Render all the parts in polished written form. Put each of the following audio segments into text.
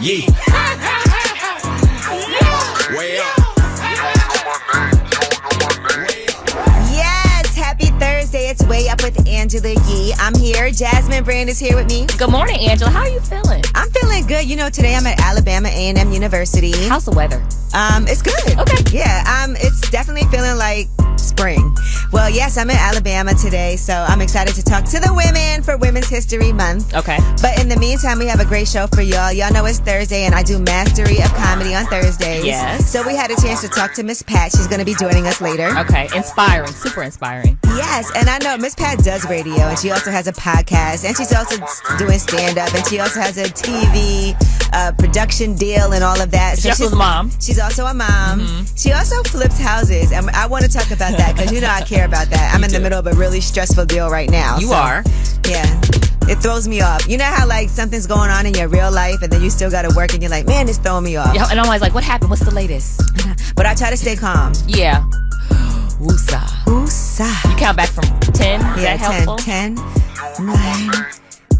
Yeah. Way up. Yes, happy Thursday. It's Way Up with Angela Yee. I'm here. Jasmine Brand is here with me. Good morning, Angela. How are you feeling? I'm feeling good. You know, today I'm at Alabama A&M University. How's the weather? It's good. Okay. Yeah, it's definitely feeling like spring. Well, yes, I'm in Alabama today, so I'm excited to talk to the women for Women's History Month. Okay. But in the meantime, we have a great show for y'all. Y'all know it's Thursday, and I do Mastery of Comedy on Thursdays. Yes. So we had a chance to talk to Miss Pat. She's going to be joining us later. Okay. Inspiring. Super inspiring. Yes, and I know Miss Pat does radio, and she also has a podcast, and she's also doing stand-up, and she also has a TV production deal and all of that. So she's a mom. She's also a mom. Mm-hmm. She also flips houses, and I want to talk about that because you know I care about that. I'm in the middle of a really stressful deal right now. You are. Yeah. It throws me off. You know how like something's going on in your real life and then you still got to work and you're like, man, it's throwing me off. Yeah, and I'm always like, what happened? What's the latest? But I try to stay calm. Yeah. Woosah. Woosah. You count back from 10? Is that helpful? 10, 9,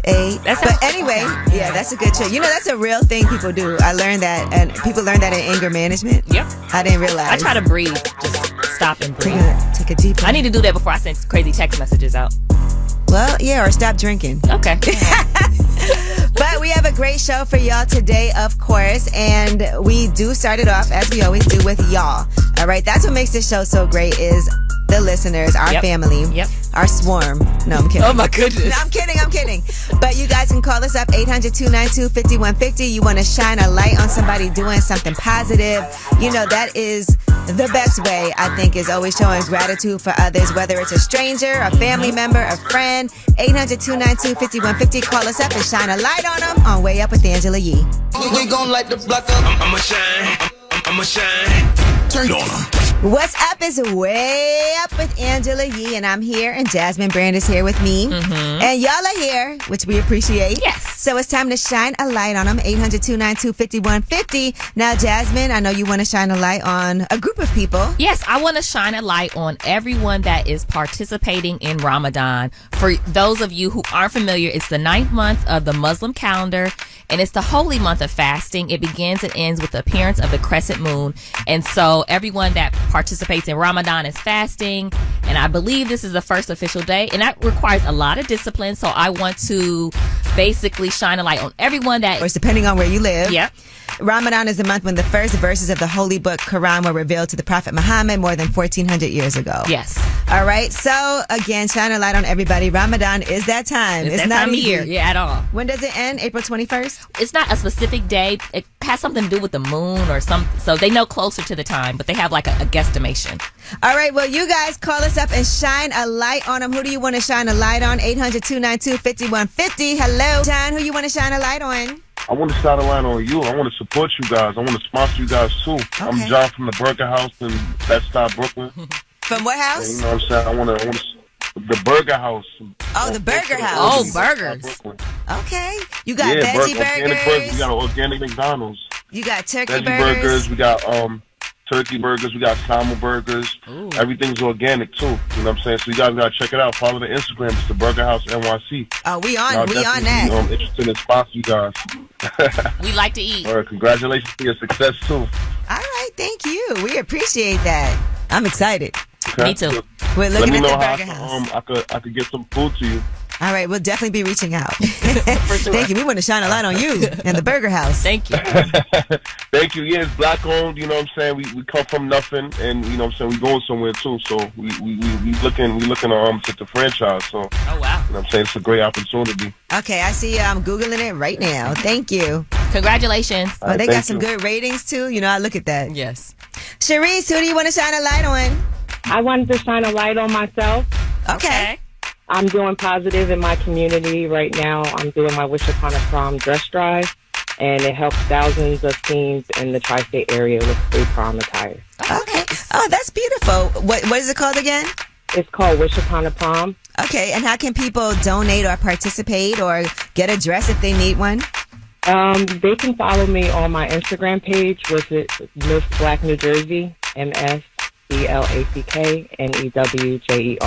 8. But anyway, yeah, that's a good trick. You know, that's a real thing people do. I learned that, and people learn that in anger management. Yep. I didn't realize. I try to breathe. Just stop and breathe. Take a deep breath. I need to do that before I send crazy text messages out. Well, yeah, or stop drinking. Okay. But we have a great show for y'all today, of course, and we do start it off, as we always do, with y'all. All right, that's what makes this show so great is the listeners, our family, our swarm. No, I'm kidding. Oh, my goodness. No, I'm kidding. But you guys can call us up, 800-292-5150. You want to shine a light on somebody doing something positive. You know, that is the best way, I think, is always showing gratitude for others, whether it's a stranger, a family member, a friend. 800-292-5150. Call us up and shine a light on them on Way Up with Angela Yee. We gon' light the block up. I'ma shine. I'ma shine. Turn on them. What's up is Way Up with Angela Yee, and I'm here, and Jasmine Brand is here with me. Mm-hmm. And y'all are here, which we appreciate. Yes. So it's time to shine a light on them, 800-292-5150. Now, Jasmine, I know you want to shine a light on a group of people. Yes, I want to shine a light on everyone that is participating in Ramadan. For those of you who aren't familiar, it's the 9th month of the Muslim calendar, and it's the holy month of fasting. It begins and ends with the appearance of the crescent moon. And so everyone that participates in Ramadan is fasting, and I believe this is the first official day, and that requires a lot of discipline. So I want to basically shine a light on everyone that... Or depending on where you live. Yep. Ramadan is the month when the first verses of the holy book Quran were revealed to the Prophet Muhammad more than 1,400 years ago. Yes. All right. So, again, shine a light on everybody. Ramadan is that time. It's that not time easy. Of year, at all. When does it end? April 21st? It's not a specific day. It has something to do with the moon or something. So they know closer to the time, but they have like a guesstimation. All right. Well, you guys call us up and shine a light on them. Who do you want to shine a light on? 800-292-5150. Hello, John. Who you want to shine a light on? I want to shine a light on you. I want to support you guys. I want to sponsor you guys too. Okay. I'm John from the Burger House in Bed-Stuy, Brooklyn. From what house? And you know what I'm saying? I want to the Burger House. Oh, the Burger House. Oh, burgers. Okay. You got veggie burgers. We got organic McDonald's. You got turkey veggie burgers. We got turkey burgers. We got salmon burgers. Ooh. Everything's organic too. You know what I'm saying? So you guys gotta check it out. Follow the Instagram. It's the Burger House NYC. Oh, we on that. I'm interested in sponsor you guys. We like to eat. All right, congratulations for your success too. All right, thank you. We appreciate that. I'm excited. Okay. Me too. We're looking at the Burger House. House. I could get some food to you. All right, we'll definitely be reaching out. For sure. Thank you. We want to shine a light on you and the Burger House. Thank you. Thank you. Yeah, it's black owned. You know what I'm saying? We come from nothing, and you know what I'm saying, we going somewhere too. So we looking to set the franchise. So oh wow. You know what I'm saying? It's a great opportunity. Okay, I see. I'm Googling it right now. Thank you. Congratulations. Oh, they got some good ratings too. You know, I look at that. Yes. Sharice, who do you want to shine a light on? I wanted to shine a light on myself. Okay. I'm doing positive in my community right now. I'm doing my Wish Upon a Prom dress drive, and it helps thousands of teens in the tri-state area with free prom attire. Okay. Oh, that's beautiful. What is it called again? It's called Wish Upon a Prom. Okay, and how can people donate or participate or get a dress if they need one? They can follow me on my Instagram page, which is Miss Black New Jersey, MSBLACKNEWJERSEY.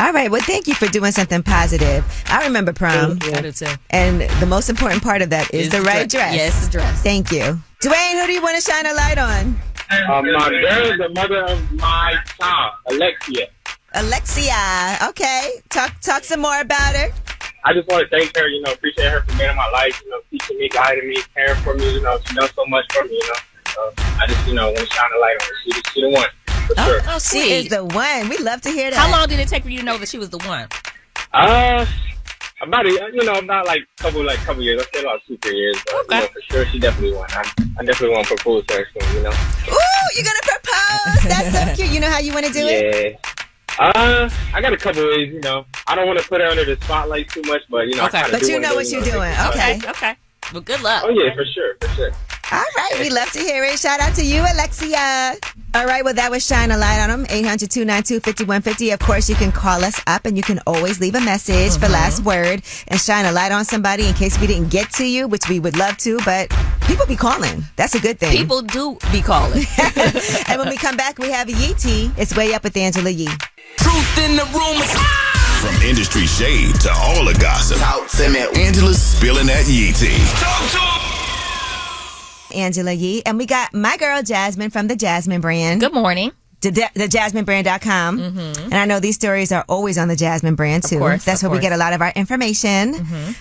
All right. Well, thank you for doing something positive. I remember prom. I do too. And the most important part of that is the right dress. Yes, the dress. Thank you. Dwayne, who do you want to shine a light on? My girl, the mother of my child, Alexia. Okay. Talk some more about her. I just want to thank her, appreciate her for being in my life, teaching me, guiding me, caring for me, she done so much for me, So I just, want to shine a light on her. She the one, for sure. Oh, She sweet. is the one. We love to hear that. How long did it take for you to know that she was the one? About like couple years. I say about 2-3 years. But, Okay. For sure, she definitely won. I definitely want to propose to her soon, Ooh, you're going to propose. That's so cute. You know how you want to do it? Yeah. I got a couple ways, I don't want to put her under the spotlight too much, but, I Okay. kinda But do you wanna know what you're doing. Okay. Okay. Well, good luck. Oh, yeah, for sure. All right. We love to hear it. Shout out to you, Alexia. All right. Well, that was Shine a Light on them. 800-292-5150. Of course, you can call us up and you can always leave a message for last word and shine a light on somebody in case we didn't get to you, which we would love to, but people be calling. That's a good thing. People do be calling. And when we come back, we have Yeti. It's Way Up with Angela Yee. Truth in the room is From industry shade to all the gossip, Angela's spilling that Yeti. Angela Yee. And we got my girl Jasmine from the Jasmine brand. Good morning. The JasmineBrand.com. And I know these stories are always on the Jasmine brand too. course, That's of where we course. get a lot of our information.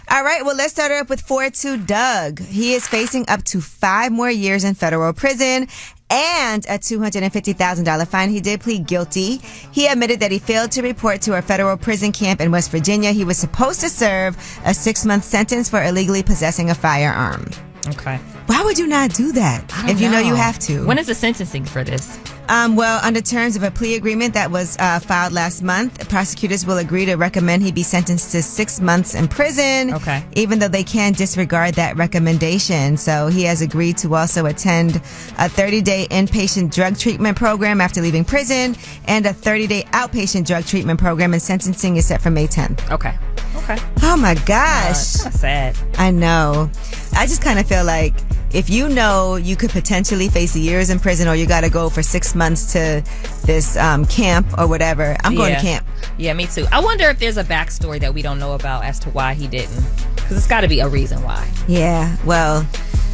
All right, well, let's start up with 4-2 Doug. He is facing up to 5 more years in federal prison and a $250,000 fine. He did plead guilty. He admitted that he failed to report to a federal prison camp in West Virginia. He was supposed to serve a 6-month sentence for illegally possessing a firearm. Okay. Why would you not do that if you know you have to? When is the sentencing for this? Well, under terms of a plea agreement that was filed last month, prosecutors will agree to recommend he be sentenced to 6 months in prison. Okay. Even though they can disregard that recommendation. So he has agreed to also attend a 30-day inpatient drug treatment program after leaving prison and a 30-day outpatient drug treatment program, and sentencing is set for May 10th. Okay. Oh my gosh. That's sad. I know. I just kind of feel like if you know you could potentially face years in prison or you got to go for 6 months to this camp or whatever, I'm going to camp. Yeah, me too. I wonder if there's a backstory that we don't know about as to why he didn't. Because it's got to be a reason why. Yeah, well,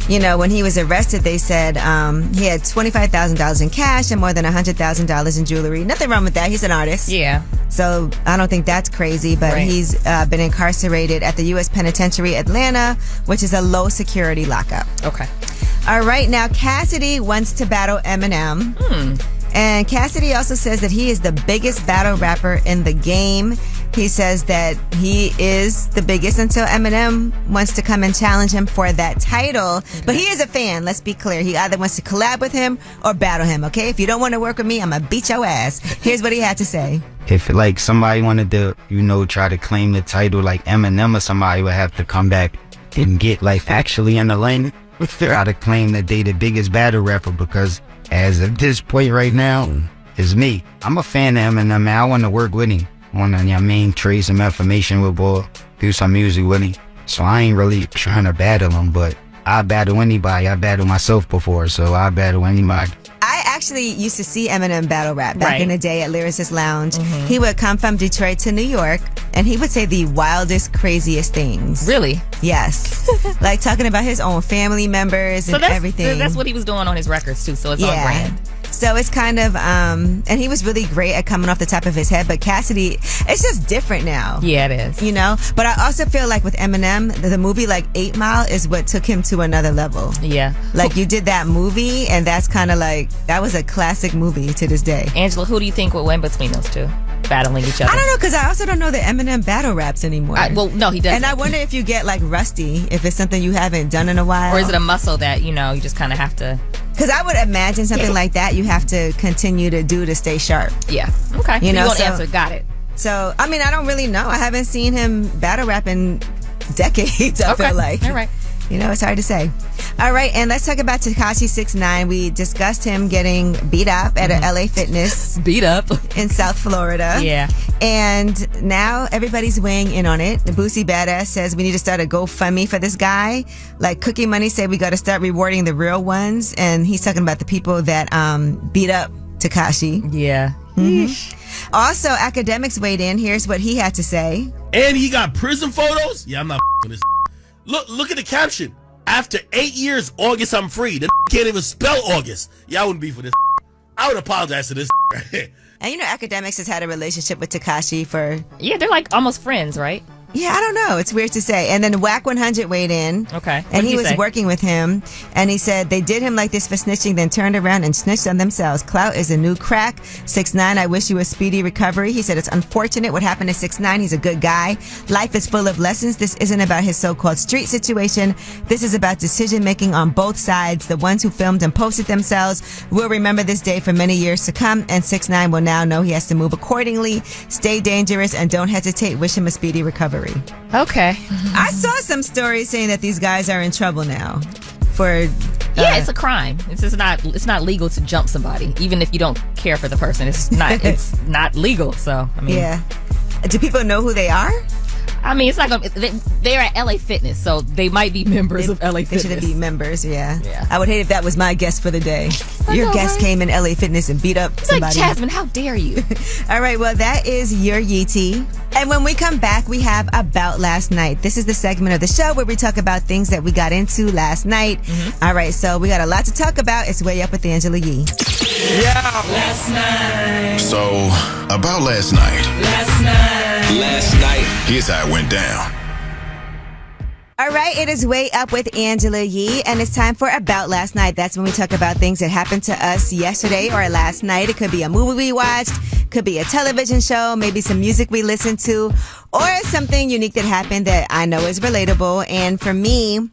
when he was arrested, they said he had $25,000 in cash and more than $100,000 in jewelry. Nothing wrong with that. He's an artist. Yeah. So I don't think that's crazy, but Right. he's been incarcerated at the U.S. Penitentiary Atlanta, which is a low security lockup. Okay. All right, now Cassidy wants to battle Eminem. And Cassidy also says that he is the biggest battle rapper in the game. He says that he is the biggest until Eminem wants to come and challenge him for that title. But he is a fan, let's be clear. He either wants to collab with him or battle him, okay? If you don't want to work with me, I'm going to beat your ass. Here's what he had to say. If like somebody wanted to, try to claim the title like Eminem, or somebody would have to come back and get like actually in the lane, try to claim that they the biggest battle rapper, because as of this point right now, it's me. I'm a fan of Eminem, man. I want to work with him. I want to, trade some information with boy, do some music with him. So I ain't really trying to battle him, but I battle anybody. I battled myself before, so I battle anybody. I actually used to see Eminem battle rap back Right. in the day at Lyricist Lounge. He would come from Detroit to New York, and he would say the wildest, craziest things. Really? Yes. Like talking about his own family members and everything. That's what he was doing on his records too, so it's on brand. So it's kind of, and he was really great at coming off the top of his head, but Cassidy, it's just different now. Yeah, it is. But I also feel like with Eminem, the movie like 8 Mile is what took him to another level. Yeah. Like you did that movie, and that's kind of like, that was a classic movie to this day. Angela, who do you think would win between those two? Battling each other. I don't know, because I also don't know that Eminem battle raps anymore. Well, no, he doesn't. And I wonder if you get like rusty, if it's something you haven't done in a while. Or is it a muscle that, you just kind of have to... Because I would imagine something like that you have to continue to do to stay sharp. Yeah. Okay. You know, won't so- answer. Got it. So, I mean, I don't really know. I haven't seen him battle rap in decades, I feel like. All right. It's hard to say. All right, and let's talk about Tekashi 6ix9ine. We discussed him getting beat up at a LA Fitness Beat up. in South Florida. Yeah. And now everybody's weighing in on it. Boosie Badass says we need to start a GoFundMe for this guy. Like Cookie Money said, we got to start rewarding the real ones. And he's talking about the people that beat up Tekashi. Yeah. Also, Academics weighed in. Here's what he had to say. And he got prison photos? Yeah, I'm not with this. Look at the caption. After 8 years, August, I'm free. The can't even spell August. Yeah, I wouldn't be for this. I would apologize to this right here. And you know, Academics has had a relationship with Tekashi for... Yeah, they're like almost friends, right? Yeah, I don't know. It's weird to say. And then Whack 100 weighed in. Okay. And he was working with him. And he said they did him like this for snitching, then turned around and snitched on themselves. Clout is a new crack. 6ix9ine, I wish you a speedy recovery. He said it's unfortunate what happened to 6ix9ine. He's a good guy. Life is full of lessons. This isn't about his so-called street situation. This is about decision making on both sides. The ones who filmed and posted themselves will remember this day for many years to come. And 6ix9ine will now know he has to move accordingly. Stay dangerous and don't hesitate. Wish him a speedy recovery. Okay. I saw some stories saying that these guys are in trouble now for... yeah, it's a crime. It's not legal to jump somebody, even if you don't care for the person. It's not legal. So, I mean... Yeah. Do people know who they are? I mean, it's not going to... They're at LA Fitness, so they might be members of LA Fitness. They shouldn't be members, yeah. Yeah. I would hate if that was my guest for the day. Your guest came in LA Fitness and beat up somebody. Like, Jasmine, how dare you? All right, well, that is your Yeti. And when we come back, we have About Last Night. This is the segment of the show where we talk about things that we got into last night. Mm-hmm. All right, so we got a lot to talk about. It's Way Up with Angela Yee. Yeah. Last night. So, about last night. Last night. Here's how it went down. All right, it is Way Up with Angela Yee, and it's time for About Last Night. That's when we talk about things that happened to us yesterday or last night. It could be a movie we watched, could be a television show, maybe some music we listened to, or something unique that happened that I know is relatable. And for me,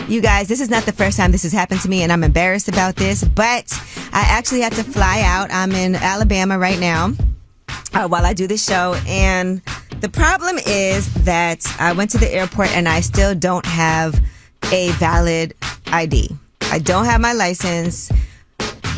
you guys, this is not the first time this has happened to me, and I'm embarrassed about this, but I actually had to fly out. I'm in Alabama right now while I do this show, and the problem is that I went to the airport and I still don't have a valid ID. I don't have my license.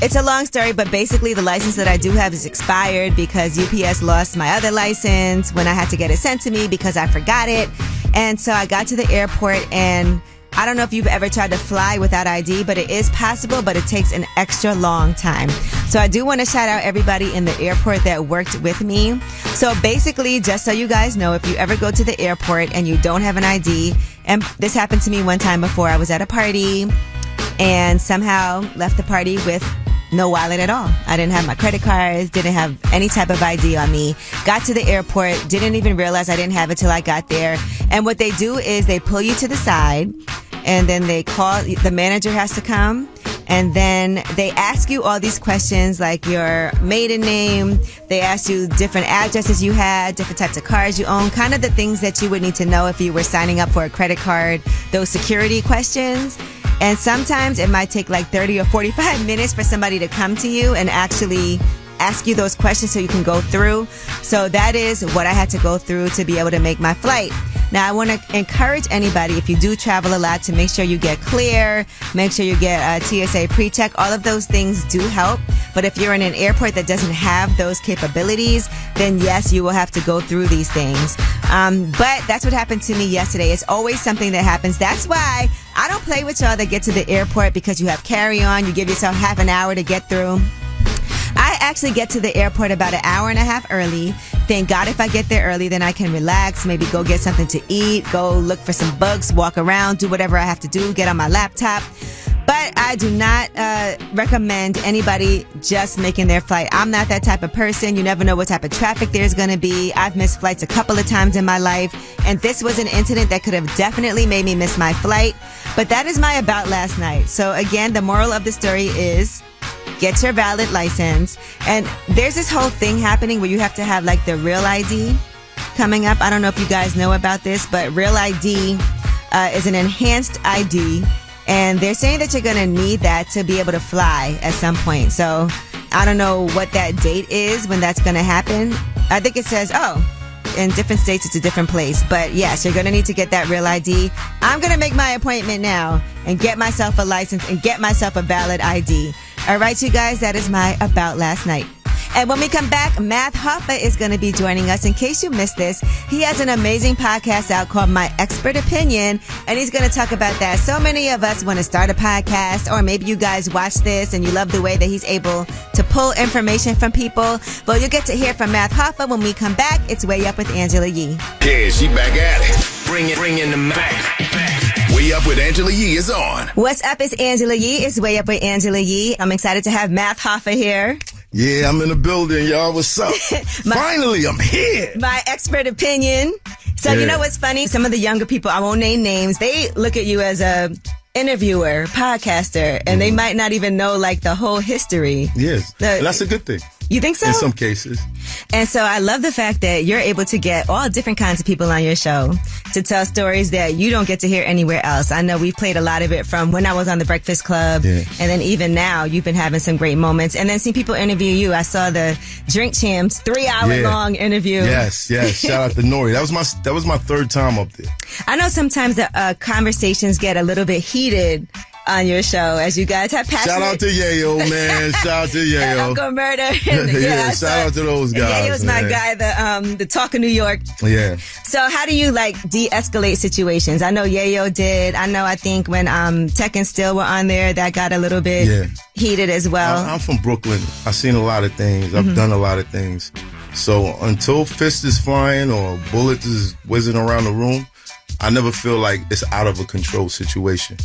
It's a long story, but basically the license that I do have is expired because UPS lost my other license when I had to get it sent to me because I forgot it. And so I got to the airport, and I don't know if you've ever tried to fly without ID, but it is possible, but it takes an extra long time. So I do want to shout out everybody in the airport that worked with me. So basically, just so you guys know, if you ever go to the airport and you don't have an ID, and this happened to me one time before, I was at a party and somehow left the party with no wallet at all. I didn't have my credit cards, didn't have any type of ID on me. Got to the airport, didn't even realize I didn't have it till I got there. And what they do is they pull you to the side, and then they call, the manager has to come, and then they ask you all these questions like your maiden name. They ask you different addresses you had, different types of cars you own, kind of the things that you would need to know if you were signing up for a credit card, those security questions. And sometimes it might take like 30 or 45 minutes for somebody to come to you and actually ask you those questions so you can go through. So that is what I had to go through to be able to make my flight. Now, I want to encourage anybody, if you do travel a lot, to make sure you get clear, make sure you get a TSA pre-check. All of those things do help. But if you're in an airport that doesn't have those capabilities, then yes, you will have to go through these things. But that's what happened to me yesterday. It's always something that happens. That's why I don't play with y'all that get to the airport because you have carry-on. You give yourself half an hour to get through. I actually get to the airport about an hour and a half early. Thank God if I get there early, then I can relax, maybe go get something to eat, go look for some books, walk around, do whatever I have to do, get on my laptop. But I do not recommend anybody just making their flight. I'm not that type of person. You never know what type of traffic there's going to be. I've missed flights a couple of times in my life, and this was an incident that could have definitely made me miss my flight. But that is my About Last Night. So again, the moral of the story is get your valid license. And there's this whole thing happening where you have to have like the Real ID coming up. I don't know if you guys know about this, but Real ID is an enhanced ID. And they're saying that you're going to need that to be able to fly at some point. So I don't know what that date is when that's going to happen. I think it says, in different states, it's a different place. But yes, you're going to need to get that Real ID. I'm going to make my appointment now and get myself a license and get myself a valid ID. All right, you guys, that is my About Last Night. And when we come back, Matt Hoffa is going to be joining us. In case you missed this, he has an amazing podcast out called My Expert Opinion, and he's going to talk about that. So many of us want to start a podcast, or maybe you guys watch this and you love the way that he's able to pull information from people. Well, you'll get to hear from Matt Hoffa when we come back. It's Way Up with Angela Yee. Yeah, she back at it. Bring in the Mac. Way Up with Angela Yee is on. What's up? It's Angela Yee. It's Way Up with Angela Yee. I'm excited to have Matt Hoffa here. Yeah, I'm in the building, y'all. What's up? Finally, I'm here. My Expert Opinion. So, you know what's funny? Some of the younger people, I won't name names, they look at you as a interviewer, podcaster, and they might not even know like the whole history. Yes, and that's a good thing. You think so? In some cases. And so I love the fact that you're able to get all different kinds of people on your show to tell stories that you don't get to hear anywhere else. I know we've played a lot of it from when I was on The Breakfast Club, and then even now you've been having some great moments. And then seeing people interview you. I saw the Drink Champs 3-hour long interview. Yes. Shout out to Nori. That was my third time up there. I know sometimes the conversations get a little bit heated on your show as you guys have passionate. Shout out to Yayo, man. Shout out to Yayo. Uncle Murder. Shout out to those guys. Yayo's my guy, the Talk of New York. Yeah. So how do you like de-escalate situations? I know Yayo did. I think when Tech and Still were on there, that got a little bit heated as well. I'm from Brooklyn. I've seen a lot of things. I've done a lot of things. So until fist is flying or bullets is whizzing around the room, I never feel like it's out of a control situation.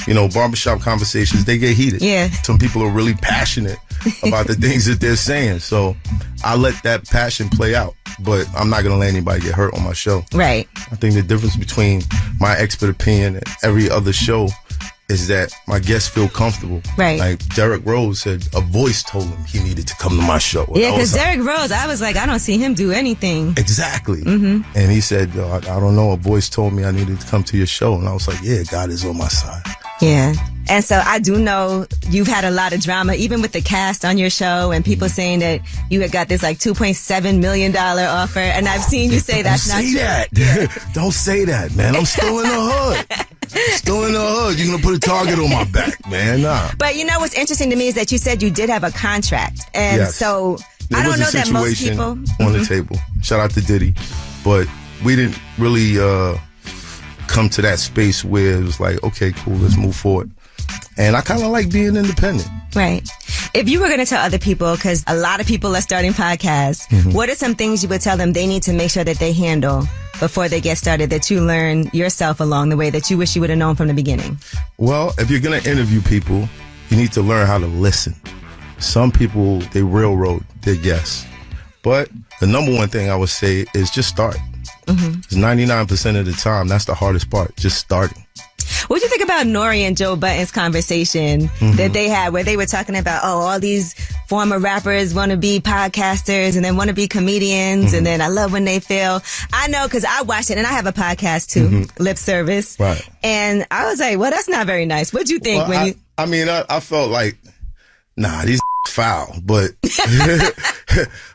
You know, barbershop conversations, they get heated. Yeah. Some people are really passionate about the things that they're saying. So I let that passion play out. But I'm not going to let anybody get hurt on my show. Right. I think the difference between My Expert Opinion and every other show is that my guests feel comfortable. Right. Like Derrick Rose said, a voice told him he needed to come to my show. Yeah, because Derrick Rose, I was like, I don't see him do anything. Exactly. And he said, I don't know, a voice told me I needed to come to your show. And I was like, yeah, God is on my side. Yeah. And so I do know you've had a lot of drama, even with the cast on your show and people saying that you had got this like $2.7 million offer. And I've seen you say that's not true. Don't say that, man. I'm still in the hood. Still in the hood. You're going to put a target on my back, man. Nah. But you know what's interesting to me is that you said you did have a contract. And so I don't know that most people on the table. Shout out to Diddy. But we didn't really come to that space where it was like, okay, cool, let's move forward. And I kind of like being independent. Right. If you were going to tell other people, because a lot of people are starting podcasts, what are some things you would tell them they need to make sure that they handle before they get started, that you learn yourself along the way that you wish you would have known from the beginning? Well, if you're going to interview people, you need to learn how to listen. Some people, they railroad their guests. But the number one thing I would say is just start. 99% of the time, that's the hardest part, just starting. What do you think about Nori and Joe Budden's conversation that they had where they were talking about, all these former rappers want to be podcasters and then want to be comedians and then I love when they fail. I know because I watched it and I have a podcast too, Lip Service. Right. And I was like, well, that's not very nice. What'd you think I felt like, nah, these foul. But,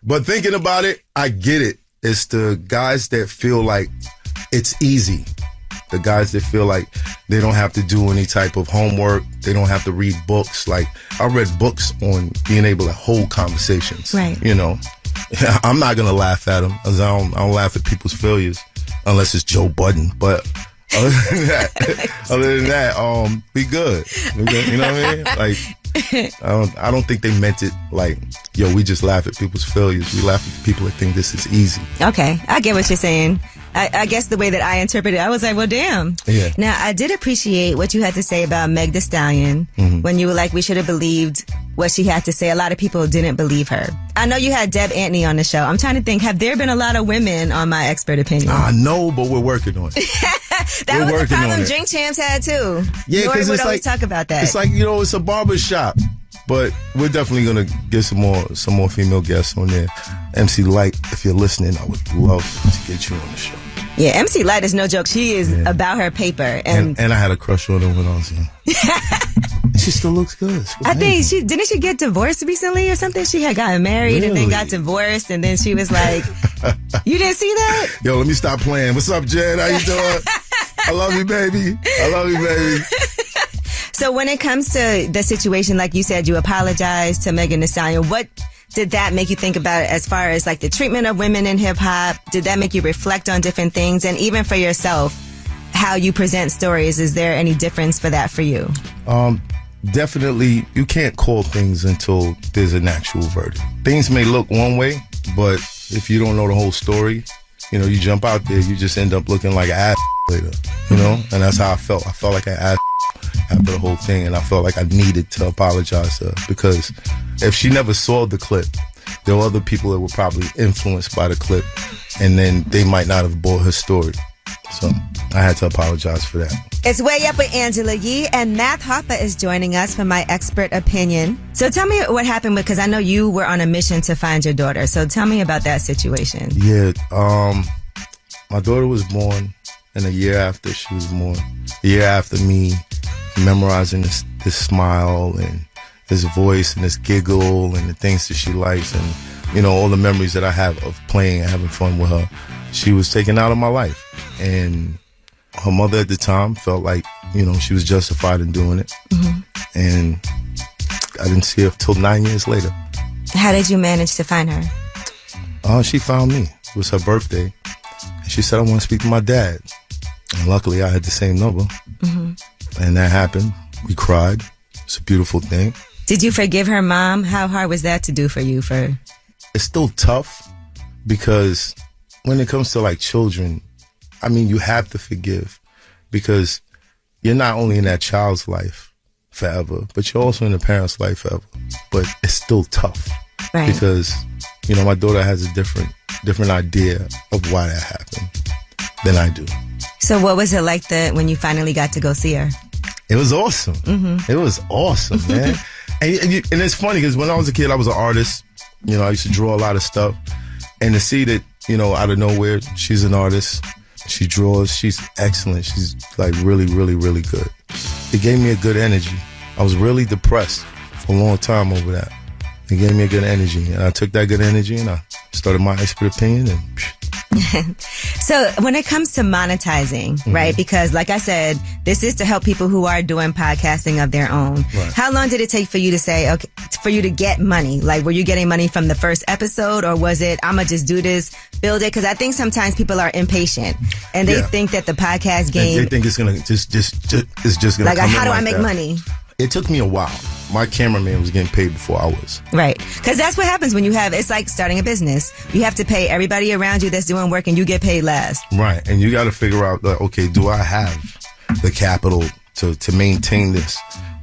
but thinking about it, I get it. It's the guys that feel like it's easy. The guys that feel like they don't have to do any type of homework. They don't have to read books. Like, I read books on being able to hold conversations. Right. You know, I'm not going to laugh at them. I don't laugh at people's failures unless it's Joe Budden. But other than that, be good. You know what I mean? Like, I don't think they meant it like, yo, we just laugh at people's failures. We laugh at people that think this is easy. Okay, I get what you're saying. I guess the way that I interpreted it, I was like, well, damn. Yeah. Now, I did appreciate what you had to say about Meg Thee Stallion when you were like, we should have believed what she had to say. A lot of people didn't believe her. I know you had Deb Antony on the show. I'm trying to think, have there been a lot of women on My Expert Opinion? No, but we're working on it. That was the problem Drink Champs had too. Yeah, because would always talk about that. It's like, it's a barbershop. But we're definitely going to get some more female guests on there. MC Light, if you're listening, I would love to get you on the show. Yeah, MC Light is no joke. She is about her paper. And I had a crush on her when I was young. She still looks good. I think didn't she get divorced recently or something? She had gotten married and then got divorced, and then she was like, you didn't see that? Yo, let me stop playing. What's up, Jen? How you doing? I love you, baby. I love you, baby. So when it comes to the situation, like you said, you apologized to Megan Thee Stallion. What did that make you think about it as far as like the treatment of women in hip hop? Did that make you reflect on different things? And even for yourself, how you present stories, is there any difference for that for you? Definitely, you can't call things until there's an actual verdict. Things may look one way, but if you don't know the whole story, you know, you jump out there, you just end up looking like an ass later, you know? And that's how I felt. I felt like an ass after the whole thing, and I felt like I needed to apologize to her, because if she never saw the clip, there were other people that were probably influenced by the clip, and then they might not have bought her story. So I had to apologize for that. It's Way Up with Angela Yee, and Math Hoffa is joining us for My Expert Opinion. So tell me what happened, because I know you were on a mission to find your daughter. So tell me about that situation. Yeah, my daughter was born, and a year after she was born, a year after me memorizing this smile and this voice and this giggle and the things that she likes, and, you know, all the memories that I have of playing and having fun with her, she was taken out of my life. And her mother at the time felt like, you know, she was justified in doing it. Mm-hmm. And I didn't see her till 9 years later. How did you manage to find her? She found me. It was her birthday. And she said, I want to speak to my dad. And luckily, I had the same number. Mm-hmm. And that happened. We cried. It's a beautiful thing. Did you forgive her mom? How hard was that to do for you? It's still tough, because when it comes to like children, I mean, you have to forgive, because you're not only in that child's life forever, but you're also in the parent's life forever. But it's still tough, right? Because, you know, my daughter has a different idea of why that happened than I do. So what was it like when you finally got to go see her? It was awesome. Mm-hmm. It was awesome, man. and it's funny, because when I was a kid, I was an artist. You know, I used to draw a lot of stuff. And to see that, you know, out of nowhere, she's an artist. She draws. She's excellent. She's like really, really, really good. It gave me a good energy. I was really depressed for a long time over that. It gave me a good energy. And I took that good energy and I started My Expert Opinion. And So when it comes to monetizing, mm-hmm. right? Because like I said, this is to help people who are doing podcasting of their own. Right. How long did it take for you to say, okay, for you to get money? Like, were you getting money from the first episode, or was it, I'm going to just do this, build it? Because I think sometimes people are impatient and they think that the podcast game. They think it's going to just going to like, come how do I like make that. money? It took me a while. My cameraman was getting paid before I was. Right. Because that's what happens when it's like starting a business. You have to pay everybody around you that's doing work, and you get paid last. Right. And you got to figure out, like, okay, do I have the capital to maintain this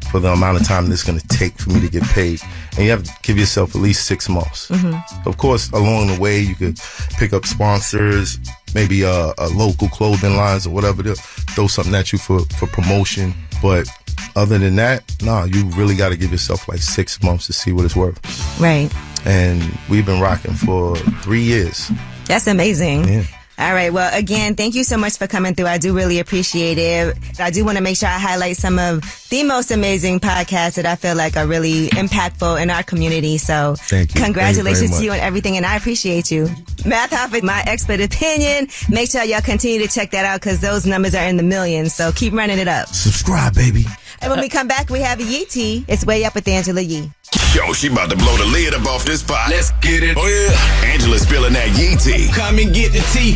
for the amount of time that's going to take for me to get paid? And you have to give yourself at least 6 months. Mm-hmm. Of course, along the way, you could pick up sponsors, maybe a local clothing lines or whatever. They'll throw something at you for promotion. But other than that, you really got to give yourself like 6 months to see what it's worth. Right. And we've been rocking for 3 years. That's amazing. Yeah. All right. Well, again, thank you so much for coming through. I do really appreciate it. I do want to make sure I highlight some of the most amazing podcasts that I feel like are really impactful in our community. So thank you. Congratulations to you on everything. And I appreciate you. Math Hoffa, My Expert Opinion. Make sure y'all continue to check that out, because those numbers are in the millions. So keep running it up. Subscribe, baby. And when we come back, we have Yeti. It's Way Up with Angela Yee. Yo, she about to blow the lid up off this pot. Let's get it. Oh, yeah. Angela's spilling that Yeti. Come and get the tea.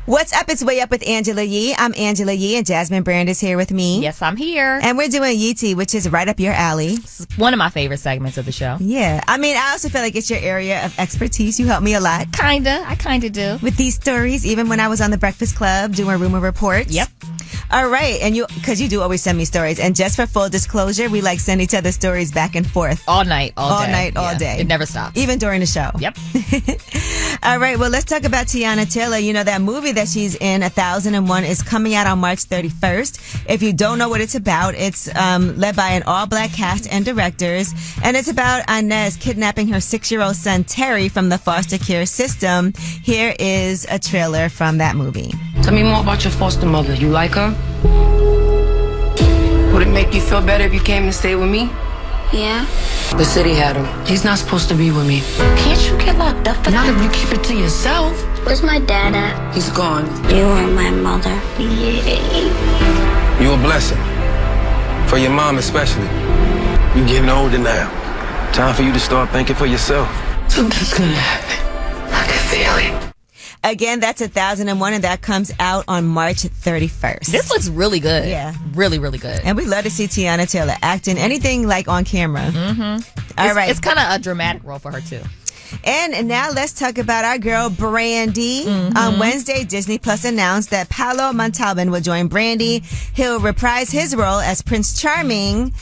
What's up? It's Way Up with Angela Yee. I'm Angela Yee, and Jasmine Brand is here with me. Yes, I'm here. And we're doing Yeti, which is right up your alley. It's one of my favorite segments of the show. Yeah. I mean, I also feel like it's your area of expertise. You help me a lot. I kinda do. With these stories, even when I was on The Breakfast Club doing rumor reports. Yep. All right. And because you do always send me stories. And just for full disclosure, we like send each other stories back and forth. All night, all day. All night, all day. It never stops. Even during the show. Yep. All right. Well, let's talk about Teyana Taylor. You know, that movie that she's in, 1001, is coming out on March 31st. If you don't know what it's about, it's led by an all-black cast and directors. And it's about Inez kidnapping her 6-year-old son, Terry, from the foster care system. Here is a trailer from that movie. Tell me more about your foster mother. You like her? Would it make you feel better if you came and stayed with me? Yeah. The city had him. He's not supposed to be with me. Can't you get locked up for Not that? if you keep it to yourself. Where's my dad at? He's gone. You are my mother. Yay. You a blessing. For your mom especially. You getting older now. Time for you to start thinking for yourself. Something's gonna happen. I can feel it. Again, that's 1001, and that comes out on March 31st. This looks really good. Yeah. Really, really good. And we love to see Tiana Taylor acting anything like on camera. Mm-hmm. All right. It's kind of a dramatic role for her, too. And now let's talk about our girl, Brandy. On Wednesday, Disney Plus announced that Paolo Montalban will join Brandy. He'll reprise his role as Prince Charming,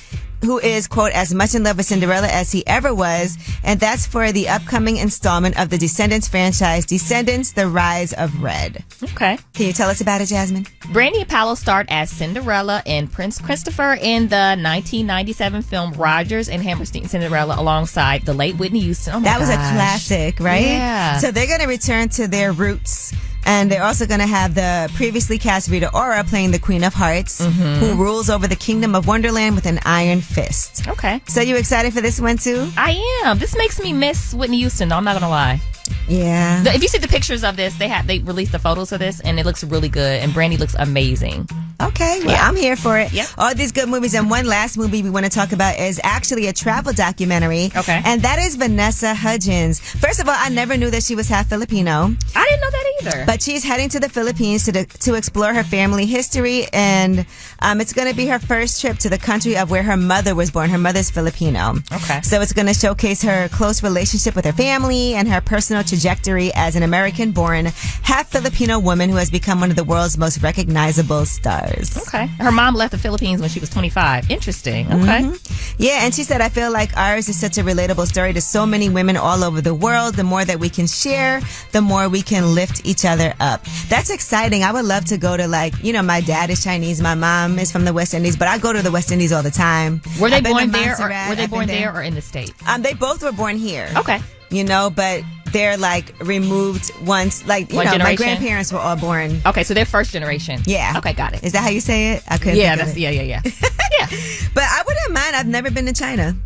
who is, quote, as much in love with Cinderella as he ever was. And that's for the upcoming installment of the Descendants franchise, Descendants, The Rise of Red. Okay. Can you tell us about it, Jasmine? Brandy and Paolo starred as Cinderella and Prince Christopher in the 1997 film Rodgers and Hammerstein's Cinderella alongside the late Whitney Houston. Oh my That was a gosh. classic, right? Yeah. So they're going to return to their roots. And they're also going to have the previously cast Rita Ora playing the Queen of Hearts, who rules over the Kingdom of Wonderland with an iron fist. Okay. So you excited for this one too? I am. This makes me miss Whitney Houston, though. I'm not going to lie. Yeah. If you see the pictures of this, they released the photos of this, and it looks really good. And Brandy looks amazing. Okay, well, Yeah. I'm here for it. Yep. All these good movies. And one last movie we want to talk about is actually a travel documentary. Okay. And that is Vanessa Hudgens. First of all, I never knew that she was half Filipino. I didn't know that either. But she's heading to the Philippines to explore her family history. And it's going to be her first trip to the country of where her mother was born. Her mother's Filipino. Okay. So it's going to showcase her close relationship with her family and her personal trajectory as an American-born, half Filipino woman who has become one of the world's most recognizable stars. Okay. Her mom left the Philippines when she was 25. Interesting. Okay. Yeah, and she said, I feel like ours is such a relatable story to so many women all over the world. The more that we can share, the more we can lift each other up. That's exciting. I would love to go to, my dad is Chinese, my mom is from the West Indies, but I go to the West Indies all the time. Were they I've been to born there? Montserrat, Were they I've born been there or in the States? They both were born here. Okay. But they're removed once, One my generation? grandparents were all born. Okay, so they're first generation. Yeah. Okay, got it. Is that how you say it? I couldn't Yeah, think of that's it. yeah. But I wouldn't mind. I've never been to China.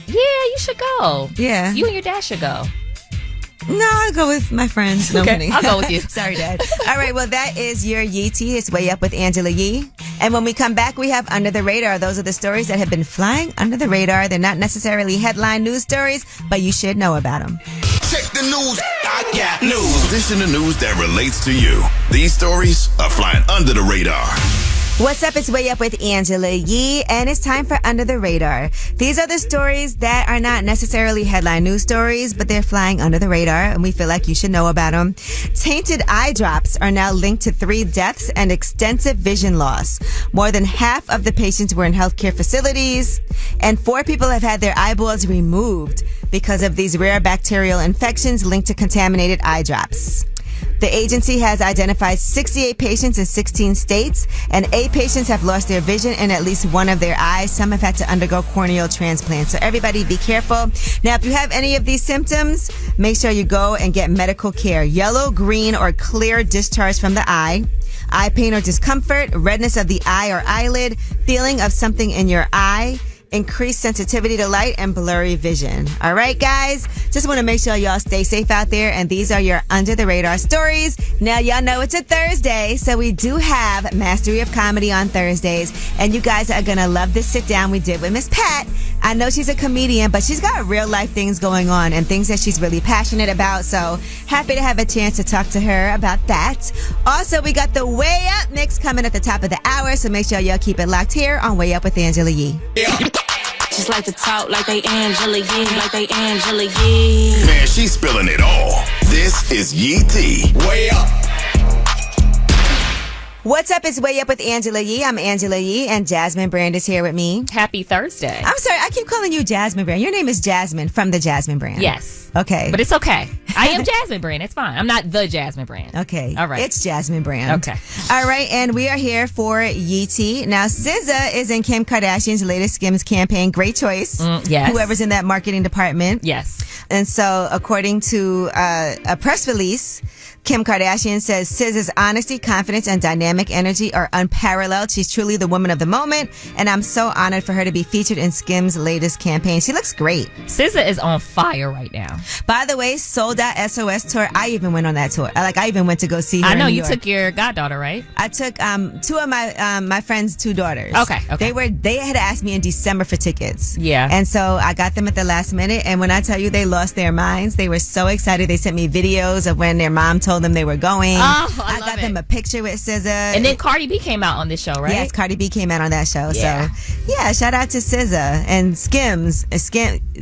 Yeah, you should go. Yeah. You and your dad should go. No, I'll go with my friends. No, I'm Okay, kidding. I'll go with you. Sorry, Dad. All right, well, that is your Yeti. It's Way Up with Angela Yee. And when we come back, we have Under the Radar. Those are the stories that have been flying under the radar. They're not necessarily headline news stories, but you should know about them. Check the news. I got news. This in the news that relates to you. These stories are flying under the radar. What's up? It's Way Up with Angela Yee, and it's time for Under the Radar. These are the stories that are not necessarily headline news stories, but they're flying under the radar, and we feel like you should know about them. Tainted eye drops are now linked to 3 deaths and extensive vision loss. More than half of the patients were in healthcare facilities, and 4 people have had their eyeballs removed because of these rare bacterial infections linked to contaminated eye drops. The agency has identified 68 patients in 16 states, and 8 patients have lost their vision in at least one of their eyes. Some have had to undergo corneal transplants. So everybody be careful. Now, if you have any of these symptoms, make sure you go and get medical care. Yellow, green, or clear discharge from the eye pain or discomfort, redness of the eye or eyelid, feeling of something in your eye, increased sensitivity to light, and blurry vision. All right, guys? Just want to make sure y'all stay safe out there, and these are your Under the Radar stories. Now, y'all know it's a Thursday, so we do have Mastery of Comedy on Thursdays, and you guys are going to love this sit-down we did with Miss Pat. I know she's a comedian, but she's got real-life things going on and things that she's really passionate about, so happy to have a chance to talk to her about that. Also, we got the Way Up mix coming at the top of the hour, so make sure y'all keep it locked here on Way Up with Angela Yee. Just like to talk like they Angela Yee, like they Angela Yee. Man, she's spilling it all. This is Yeti. Way up. What's up? It's Way Up with Angela Yee. I'm Angela Yee, and Jasmine Brand is here with me. Happy Thursday. I'm sorry, I keep calling you Jasmine Brand. Your name is Jasmine from the Jasmine Brand. Yes. Okay. But it's okay. I am Jasmine Brand. It's fine. I'm not the Jasmine Brand. Okay. All right. It's Jasmine Brand. Okay. All right, and we are here for Yeti. Now, SZA is in Kim Kardashian's latest Skims campaign. Great choice. Yes. Whoever's in that marketing department. Yes. And so, according to a press release, Kim Kardashian says SZA's honesty, confidence, and dynamic energy are unparalleled. She's truly the woman of the moment, and I'm so honored for her to be featured in Skims' latest campaign. She looks great. SZA is on fire right now. By the way, sold out SOS tour. I even went on that tour. I even went to go see her. I know in New you York. took your goddaughter, right? I took two of my friends' two daughters. Okay. They had asked me in December for tickets. Yeah. And so I got them at the last minute. And when I tell you they lost their minds, they were so excited. They sent me videos of when their mom told them they were going. Oh, I got them a picture with SZA. And then Cardi B came out on this show, right? Yes, Cardi B came out on that show. Yeah. So yeah, shout out to SZA and Skims.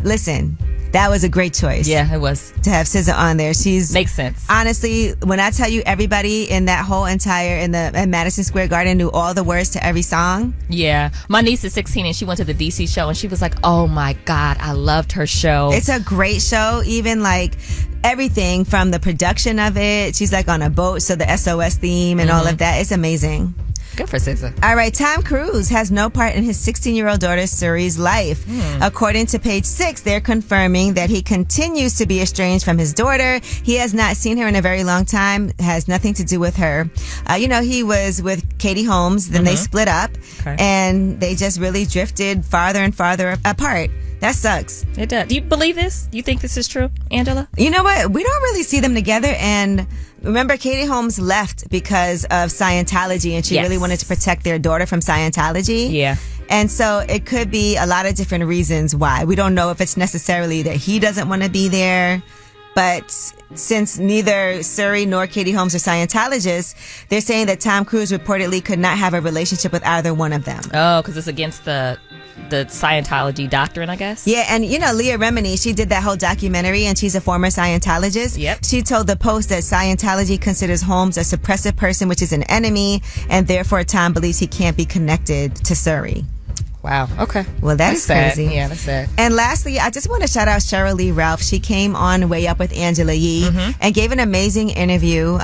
Listen, that was a great choice. Yeah, it was. To have SZA on there. Makes sense. Honestly, when I tell you everybody in that whole entire in Madison Square Garden knew all the words to every song. Yeah. My niece is 16 and she went to the DC show and she was like, oh my God, I loved her show. It's a great show. Even like everything from the production of it. She's like on a boat, so the SOS theme and all of that. It's amazing. Good for SZA. All right, Tom Cruise has no part in his 16-year-old daughter Suri's life. According to Page 6, they're confirming that he continues to be estranged from his daughter. He has not seen her in a very long time. Has nothing to do with her. He was with Katie Holmes. Then they split up, and they just really drifted farther and farther apart. That sucks. It does. Do you believe this? You think this is true, Angela? You know what? We don't really see them together. And remember, Katie Holmes left because of Scientology, and she really wanted to protect their daughter from Scientology. Yeah. And so it could be a lot of different reasons why. We don't know if it's necessarily that he doesn't want to be there. But since neither Suri nor Katie Holmes are Scientologists, they're saying that Tom Cruise reportedly could not have a relationship with either one of them. Oh, because it's against the Scientology doctrine, I guess. Yeah, and Leah Remini, she did that whole documentary, and she's a former Scientologist. Yep. She told the Post that Scientology considers Holmes a suppressive person, which is an enemy, and therefore Tom believes he can't be connected to Suri. Wow. Okay. Well, that's crazy. Yeah, that's sad. And lastly, I just want to shout out Cheryl Lee Ralph. She came on Way Up with Angela Yee and gave an amazing interview.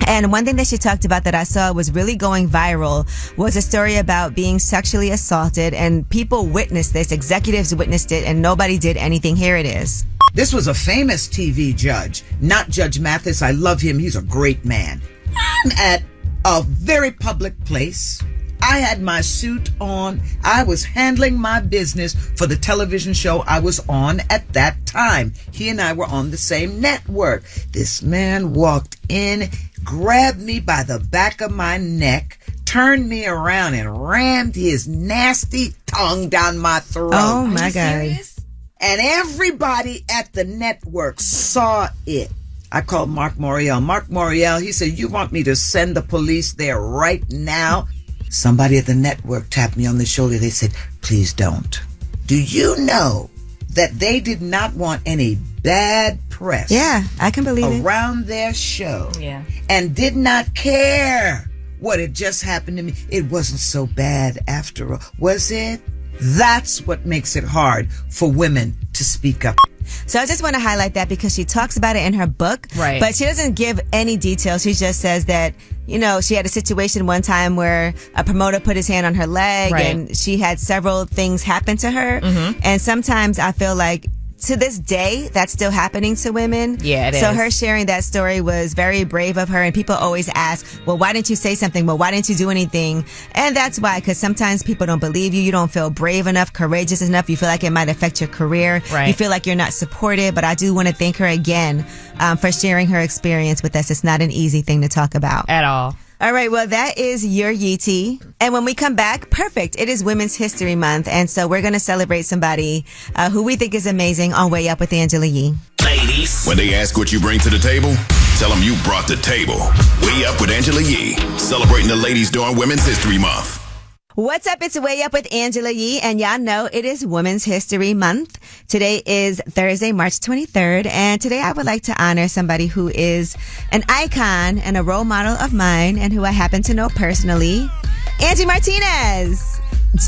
And one thing that she talked about that I saw was really going viral was a story about being sexually assaulted, and people witnessed this. Executives witnessed it, and nobody did anything. Here it is. This was a famous TV judge, not Judge Mathis. I love him. He's a great man. I'm at a very public place. I had my suit on. I was handling my business for the television show I was on at that time. He and I were on the same network. This man walked in, grabbed me by the back of my neck, turned me around, and rammed his nasty tongue down my throat. Oh, my God. And everybody at the network saw it. I called Mark Morial. Mark Morial, he said, you want me to send the police there right now? Somebody at the network tapped me on the shoulder. They said, please don't. Do you know that they did not want any bad press? Yeah, I can believe it. Around their show. Yeah. And did not care what had just happened to me. It wasn't so bad after all, was it? That's what makes it hard for women to speak up. So I just want to highlight that because she talks about it in her book, right? But she doesn't give any details. She just says that, she had a situation one time where a promoter put his hand on her leg, and she had several things happen to her. And sometimes I feel like to this day, that's still happening to women. Yeah, it is. So her sharing that story was very brave of her, and people always ask, well, why didn't you say something? Well, why didn't you do anything? And that's why, because sometimes people don't believe you. You don't feel brave enough, courageous enough. You feel like it might affect your career. Right. You feel like you're not supported, but I do want to thank her again for sharing her experience with us. It's not an easy thing to talk about. At all. All right, well, that is your Yeti. And when we come back, perfect. It is Women's History Month. And so we're going to celebrate somebody who we think is amazing on Way Up with Angela Yee. Ladies. When they ask what you bring to the table, tell them you brought the table. Way Up with Angela Yee, celebrating the ladies during Women's History Month. What's up? It's Way Up with Angela Yee, and y'all know it is Women's History Month. Today is Thursday, March 23rd, and today I would like to honor somebody who is an icon and a role model of mine and who I happen to know personally, Angie Martinez.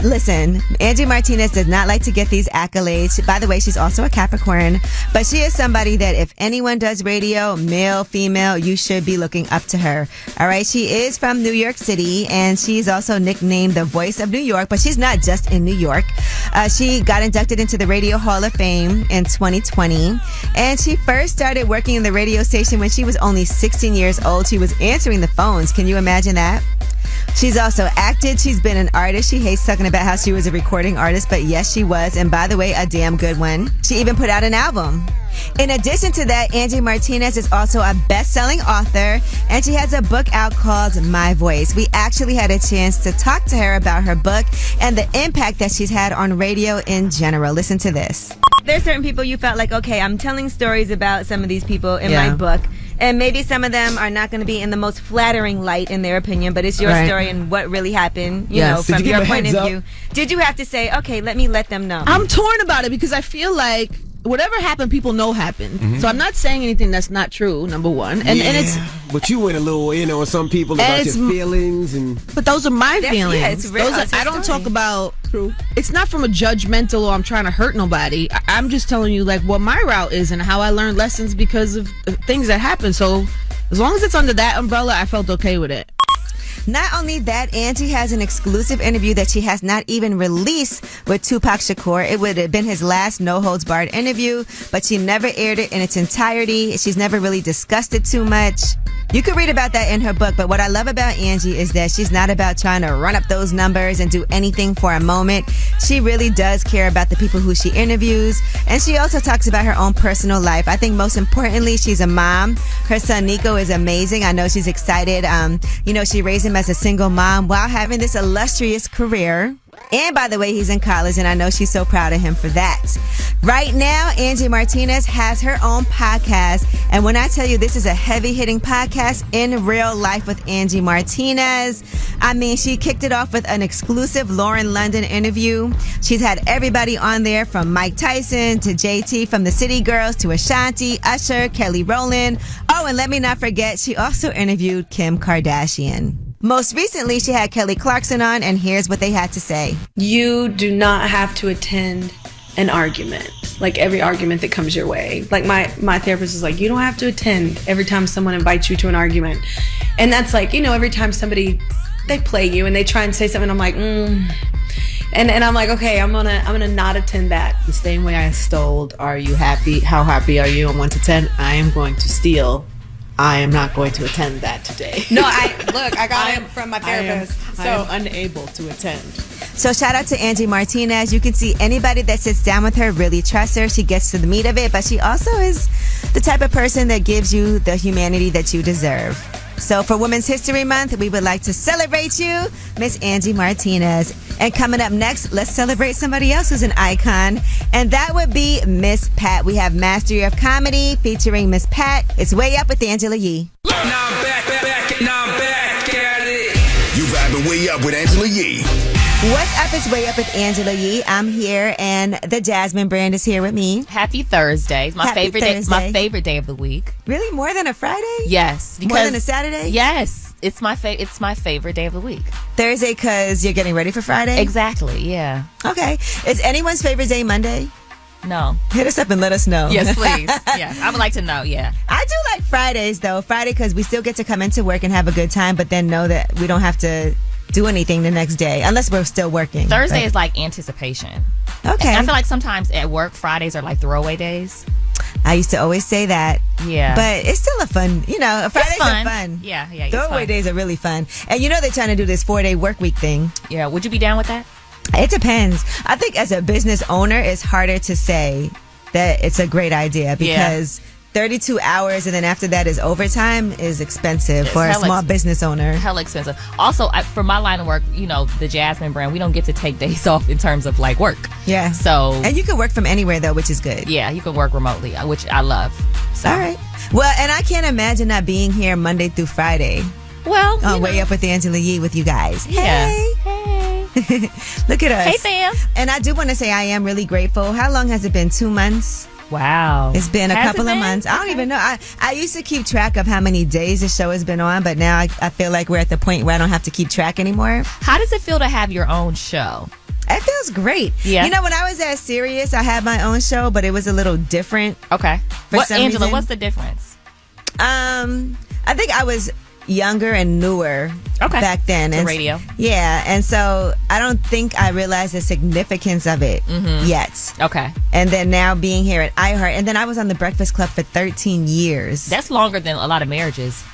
Listen, Angie Martinez does not like to get these accolades. By the way, she's also a Capricorn, but she is somebody that if anyone does radio, male, female, you should be looking up to her. All right. She is from New York City, and she's also nicknamed the Voice of New York, but she's not just in New York. She got inducted into the Radio Hall of Fame in 2020. And she first started working in the radio station when she was only 16 years old. She was answering the phones. Can you imagine that? She's also acted. She's been an artist. She hates talking about how she was a recording artist, but yes, she was. And by the way, a damn good one. She even put out an album. In addition to that, Angie Martinez is also a best-selling author, and she has a book out called My Voice. We actually had a chance to talk to her about her book and the impact that she's had on radio in general. Listen to this. There's certain people you felt like, okay, I'm telling stories about some of these people in my book. And maybe some of them are not going to be in the most flattering light in their opinion, but it's your story and what really happened, you know, from your point of view. Did you have to say, okay, let me let them know? I'm torn about it because I feel like whatever happened, people know happened. Mm-hmm. So I'm not saying anything that's not true, number one. And it's but you went a little in on some people about your feelings but those are my feelings. Yeah, it's real. I don't talk about it's not from a judgmental or I'm trying to hurt nobody. I'm just telling you like what my route is and how I learned lessons because of things that happened. So as long as it's under that umbrella, I felt okay with it. Not only that, Angie has an exclusive interview that she has not even released with Tupac Shakur. It would have been his last no-holds-barred interview, but she never aired it in its entirety. She's never really discussed it too much. You could read about that in her book, but what I love about Angie is that she's not about trying to run up those numbers and do anything for a moment. She really does care about the people who she interviews, and she also talks about her own personal life. I think most importantly, she's a mom. Her son Nico is amazing. I know she's excited. She raised him as a single mom while having this illustrious career. And by the way, he's in college, and I know she's so proud of him for that. Right now, Angie Martinez has her own podcast. And when I tell you this is a heavy-hitting podcast in real life with Angie Martinez, I mean, she kicked it off with an exclusive Lauren London interview. She's had everybody on there from Mike Tyson to JT from the City Girls to Ashanti, Usher, Kelly Rowland. Oh, and let me not forget, she also interviewed Kim Kardashian. Most recently, she had Kelly Clarkson on, and here's what they had to say. You do not have to attend an argument, like every argument that comes your way. Like my therapist is like, you don't have to attend every time someone invites you to an argument. And that's like, every time somebody, they play you and they try and say something, I'm like, And I'm like, okay, I'm gonna not attend that. The same way I stole, are you happy? How happy are you on 1 to 10? I am going to steal. I am not going to attend that today. No, I got it from my therapist. I am unable to attend. So shout out to Angie Martinez. You can see anybody that sits down with her really trusts her. She gets to the meat of it, but she also is the type of person that gives you the humanity that you deserve. So for Women's History Month, we would like to celebrate you, Miss Angie Martinez. And coming up next, let's celebrate somebody else who's an icon, and that would be Miss Pat. We have Mastery of Comedy featuring Miss Pat. It's Way Up with Angela Yee. Now I'm back at it. You vibing Way Up with Angela Yee. What's up? It's Way Up with Angela Yee. I'm here, and the Jasmine brand is here with me. Happy Thursday. It's my favorite day. My favorite day of the week. Really? More than a Friday? Yes. More than a Saturday? Yes. It's my favorite day of the week. Thursday because you're getting ready for Friday? Exactly, yeah. Okay. Is anyone's favorite day Monday? No. Hit us up and let us know. Yes, please. Yeah, I would like to know, yeah. I do like Fridays, though. Friday because we still get to come into work and have a good time, but then know that we don't have to do anything the next day unless we're still working. Thursday is like anticipation. Okay. And I feel like sometimes at work, Fridays are like throwaway days. I used to always say that. Yeah. But it's still a fun, Fridays are fun. Yeah. Throwaway days are really fun. And they're trying to do this 4-day work week thing. Yeah. Would you be down with that? It depends. I think as a business owner, it's harder to say that it's a great idea because 32 hours and then after that is overtime is expensive for a small business owner. Hell expensive. Also, for my line of work, the Jasmine brand, we don't get to take days off in terms of like work. Yeah. So. And you can work from anywhere though, which is good. Yeah, you can work remotely, which I love. So. All right. Well, and I can't imagine not being here Monday through Friday. Well, Way Up with Angela Yee with you guys. Yeah. Hey. Look at us. Hey, Sam. And I do want to say I am really grateful. How long has it been? 2 months? Wow. It's been a couple of months. I don't even know. I used to keep track of how many days the show has been on, but now I feel like we're at the point where I don't have to keep track anymore. How does it feel to have your own show? It feels great. Yeah. When I was at Sirius, I had my own show, but it was a little different. Okay. For some Angela, reason. what's the difference? I think I was younger and newer back then. The radio. Yeah, and so I don't think I realized the significance of it yet. Okay. And then now being here at iHeart, and then I was on the Breakfast Club for 13 years. That's longer than a lot of marriages.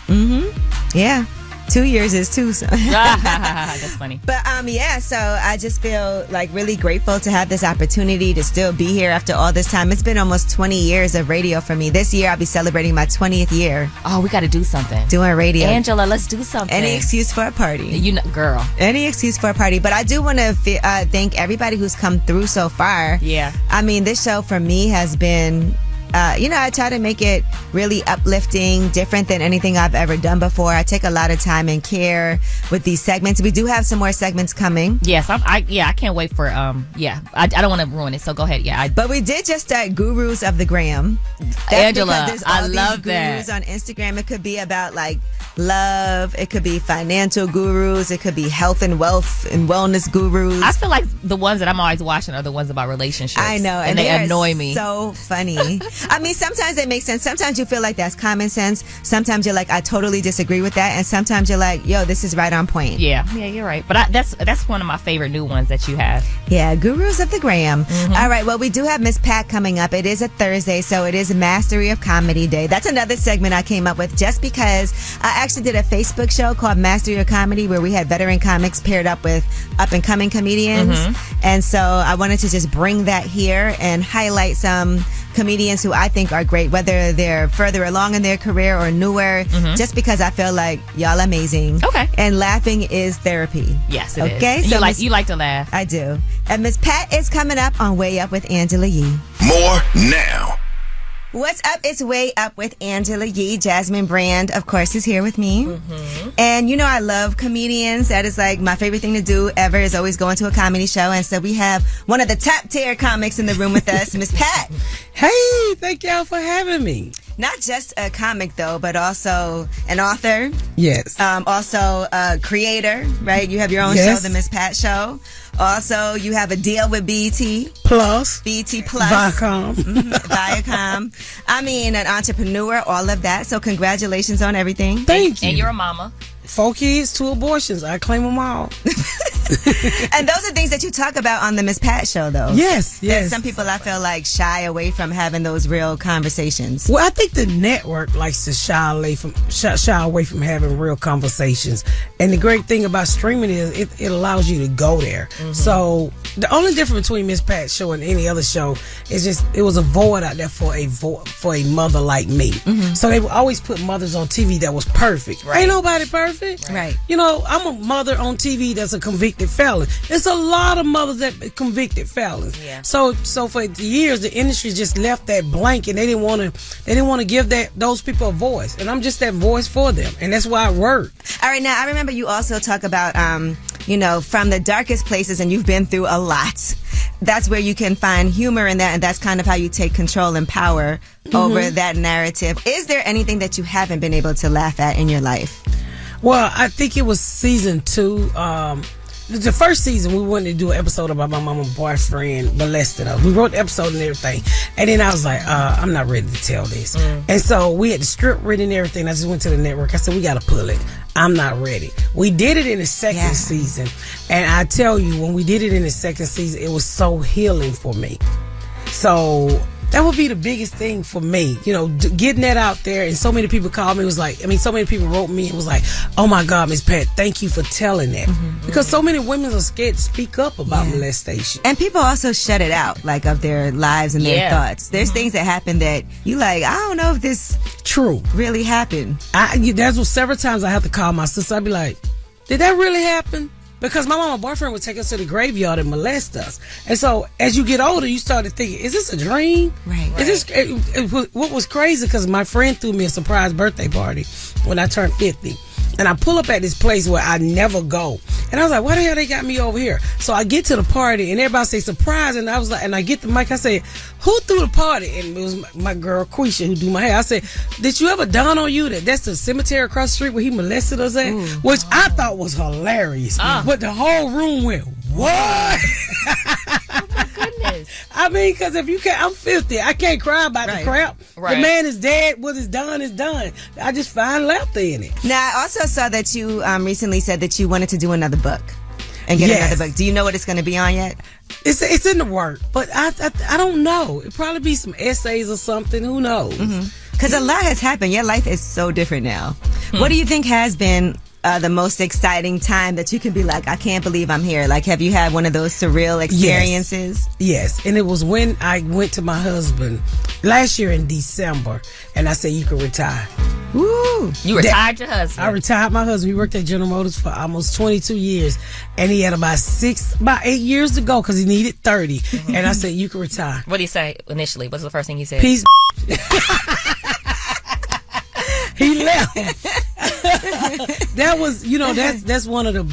Yeah. 2 years is too. So. That's funny. But yeah, so I just feel like really grateful to have this opportunity to still be here after all this time. It's been almost 20 years of radio for me. This year I'll be celebrating my 20th year. Oh, we got to do something. Doing radio. Angela, let's do something. Any excuse for a party. You know, girl. Any excuse for a party. But I do want to thank everybody who's come through so far. Yeah. I mean, this show for me has been... I try to make it really uplifting, different than anything I've ever done before. I take a lot of time and care with these segments. We do have some more segments coming. Yes, I can't wait for I don't want to ruin it, so go ahead. But we did just start Gurus of the Gram. That's Angela, I love gurus that. on Instagram. It could be about like love, it could be financial gurus, it could be health and wealth and wellness gurus. I feel like the ones that I'm always watching are the ones about relationships. I know, and they annoy me. So funny. I mean, sometimes they make sense. Sometimes you feel like that's common sense. Sometimes you're like, I totally disagree with that. And sometimes you're like, yo, this is right on point. Yeah, you're right. But that's one of my favorite new ones that you have. Yeah, Gurus of the Gram. All right, well, we do have Miss Pat coming up. It is a Thursday, so it is Mastery of Comedy Day. That's another segment I came up with just because I actually did a Facebook show called Mastery of Comedy where we had veteran comics paired up with up-and-coming comedians. And so I wanted to just bring that here and highlight some comedians who I think are great, whether they're further along in their career or newer, just because I feel like y'all amazing. Okay. And laughing is therapy. Yes, it is. Okay. So So you like to laugh. I do. And Miss Pat is coming up on Way Up with Angela Yee. More now. What's up? It's Way Up with Angela Yee. Jasmine Brand, of course, is here with me. And you know I love comedians. That is like my favorite thing to do ever is always going to a comedy show. And so we have one of the top tier comics in the room with us, Miss Pat. Hey, thank y'all for having me. Not just a comic though, but also an author. Yes. Also a creator, right? You have your own show, The Miss Pat Show. Also, you have a deal with BET Plus. Viacom. Viacom. I mean, an entrepreneur, all of that. So congratulations on everything. Thank you. And you're a mama. 4 kids, 2 abortions. I claim them all. And those are things that you talk about on the Miss Pat Show, though. Yes. And some people, I feel like, shy away from having those real conversations. Well, I think the network likes to shy away from having real conversations. And the great thing about streaming is it allows you to go there. So the only difference between Miss Pat's show and any other show is just it was a void out there for a mother like me. So they would always put mothers on TV that was perfect. Right. Ain't nobody perfect. Right. You know, I'm a mother on TV that's a convicted felon. There's a lot of mothers that are convicted felons. Yeah. So for years the industry just left that blank and they didn't want to give those people a voice. And I'm just that voice for them. And that's why I work. All right, now I remember you also talk about from the darkest places, and you've been through a lot. That's where you can find humor in that, and that's kind of how you take control and power over that narrative. Is there anything that you haven't been able to laugh at in your life? Well, I think it was season 2. The first season, we wanted to do an episode about my mama's boyfriend molesting us. We wrote the episode and everything. And then I was like, I'm not ready to tell this. And so we had the script written and everything. I just went to the network. I said, we got to pull it. I'm not ready. We did it in the second season. And I tell you, when we did it in the second season, it was so healing for me. So that would be the biggest thing for me, getting that out there. And so many people called me. So many people wrote me and was like, oh my God, Miss Pat, thank you for telling that. Because so many women are scared to speak up about molestation. And people also shut it out, like of their lives and their thoughts. There's things that happen that you like, I don't know if this true really happened. That's what several times I have to call my sister. I'd be like, did that really happen? Because my mama boyfriend would take us to the graveyard and molest us. And so as you get older, you started thinking, is this a dream? Right. What was crazy, because my friend threw me a surprise birthday party when I turned 50. And I pull up at this place where I never go. And I was like, why the hell they got me over here? So I get to the party and everybody say surprise. And I was like, and I get the mic. I say, who threw the party? And it was my girl Quisha who do my hair. I said, did you ever dawn on you that that's the cemetery across the street where he molested us at? Which I thought was hilarious. But the whole room went, what? Oh my goodness. is. I mean, because if you can't, I'm 50. I can't cry about the crap. Right. The man is dead. What is done is done. I just find laughter in it. Now, I also saw that you recently said that you wanted to do another book and get another book. Do you know what it's going to be on yet? It's in the work, but I don't know. It'll probably be some essays or something. Who knows? Because a lot has happened. Your life is so different now. What do you think has been the most exciting time that you can be like, I can't believe I'm here? Like, have you had one of those surreal experiences? Yes. And it was when I went to my husband last year in December, and I said, you can retire. Woo! You retired your husband. I retired my husband. We worked at General Motors for almost 22 years, and he had about 8 years to go because he needed 30. And I said, you can retire. What did he say initially? What's the first thing he said? Peace. He left. That was, that's one of the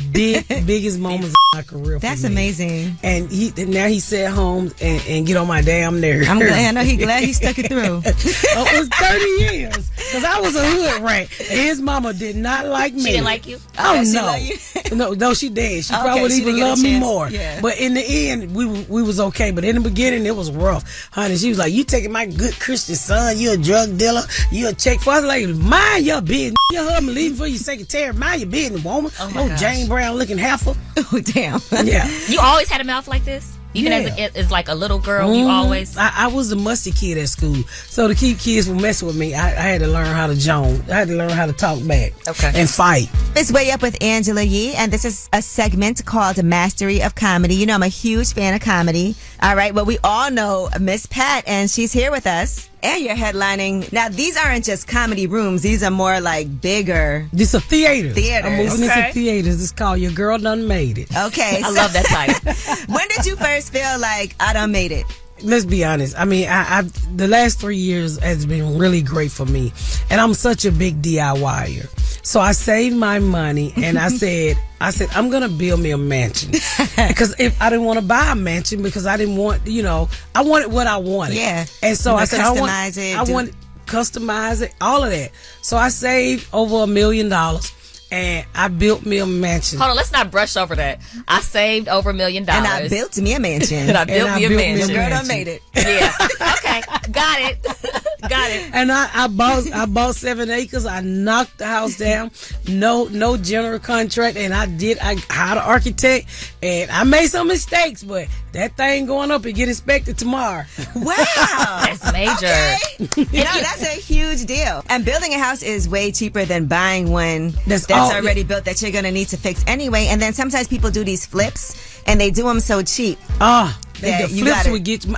biggest moments of my career. That's amazing. And now he sat home and get on my damn nerves. I'm glad. I know he's glad he stuck it through. It was 30 years because I was a hood rat. And his mama did not like me. She didn't like you? Oh, she no. like you? No, she did. She Okay, probably she even didn't get a loved me chance. more. Yeah. But in the end, we was okay. But in the beginning, it was rough. Honey, she was like, you taking my good Christian son, you a drug dealer, you a check for. I was like, mind your business. Your husband leaving for your secretary. Mind your business, woman. Oh my gosh. Jane Brown looking heifer. Oh, damn. Yeah. You always had a mouth like this? Even as like a little girl, you always... I was the musty kid at school. So to keep kids from messing with me, I had to learn how to joan. I had to learn how to talk back. Okay. And fight. It's Way Up with Angela Yee, and this is a segment called Mastery of Comedy. You know, I'm a huge fan of comedy. All right, well, we all know Miss Pat, and she's here with us. And you're headlining. Now, these aren't just comedy rooms. These are more like bigger. This is a theater. Theaters. I'm moving into theaters. It's called Your Girl Done Made It. Okay. I love that title. When did you first feel like I done made it? Let's be honest. I mean, I the last 3 years has been really great for me. And I'm such a big DIYer. So I saved my money and I said, I'm going to build me a mansion. Because if I didn't want to buy a mansion because I didn't want, I wanted what I wanted. Yeah. And so I said, I want to customize it, all of that. So I saved over $1 million and I built me a mansion. Hold on, let's not brush over that. I saved over $1 million. And I built me a mansion. And I built me a mansion. Girl done made it. Yeah. Okay. Got it. Got it. And I bought 7 acres. I knocked the house down. No general contract. And I hired an architect. And I made some mistakes, but that thing going up and get inspected tomorrow. Wow. That's major. Okay. That's a huge deal. And building a house is way cheaper than buying one that's already built that you're going to need to fix anyway. And then sometimes people do these flips and they do them so cheap. The flips would get you.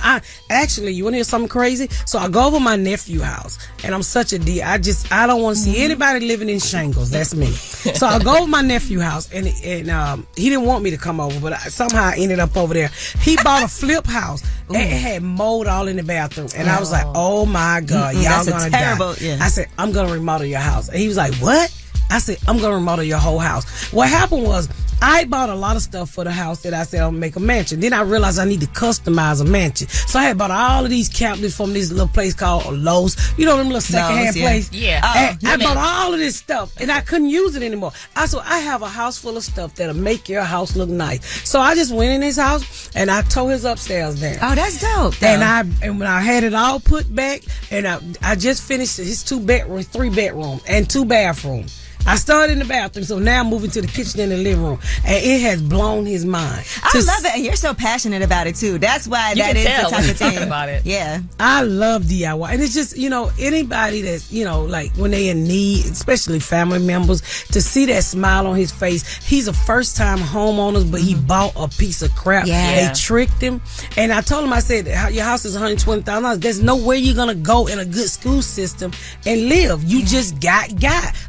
Actually, you want to hear something crazy? So I go over my nephew's house, and I'm such a D. I don't want to see anybody living in shingles. That's me. So I go over my nephew's house, and he didn't want me to come over, but somehow I ended up over there. He bought a flip house, and it had mold all in the bathroom, and I was like, "Oh my God, y'all gonna die!" Yeah. I said, "I'm gonna remodel your house," and he was like, "What?" I said, I'm going to remodel your whole house. What happened was, I bought a lot of stuff for the house that I said I'm going to make a mansion. Then I realized I need to customize a mansion. So I had bought all of these cabinets from this little place called Lowe's. You know them little secondhand place? Yeah. I bought all of this stuff, and I couldn't use it anymore. I have a house full of stuff that'll make your house look nice. So I just went in his house, and I tore his upstairs down. Oh, that's dope. And when I had it all put back, and I just finished his 3 bedroom, and 2 bathrooms. I started in the bathroom, so now I'm moving to the kitchen and the living room, and it has blown his mind. I love it, and you're so passionate about it too. That's why that is the type of thing. About it. Yeah, I love DIY, and it's just anybody that's like when they in need, especially family members, to see that smile on his face. He's a first time homeowner, but he bought a piece of crap. Yeah. They tricked him, and I told him, I said, your house is $120,000. There's nowhere you're gonna go in a good school system and live. You just got,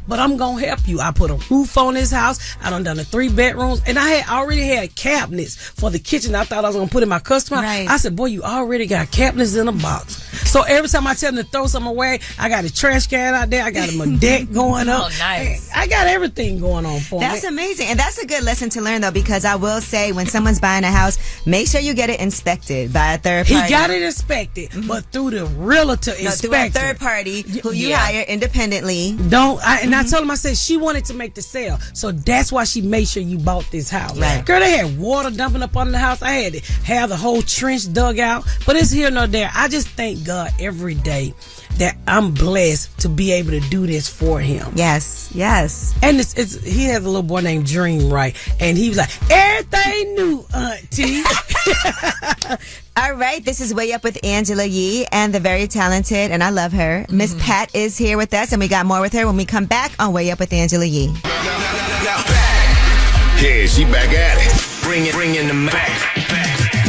but I'm gonna help you. I put a roof on his house. I done the 3 bedrooms, and I already had cabinets for the kitchen. I thought I was gonna put in my customer. Right. I said, boy, you already got cabinets in a box. So every time I tell them to throw something away, I got a trash can out there. I got a deck going up. Oh, nice. I got everything going on for me. That's amazing. And that's a good lesson to learn, though, because I will say when someone's buying a house, make sure you get it inspected by a third party. He got it inspected, but through the realtor inspector. Through a third party who you hire independently. I told him, I said, she wanted to make the sale. So that's why she made sure you bought this house. Right. Girl, they had water dumping up on the house. I had to have the whole trench dug out. But it's here nor there. I just thank God every day that I'm blessed to be able to do this for him. Yes. And he has a little boy named Dream, right? And he was like, everything new, Auntie. All right, this is Way Up with Angela Yee and the very talented, and I love her, Miss Pat is here with us, and we got more with her when we come back on Way Up with Angela Yee. Yeah, she back at it. Bring in the Mac.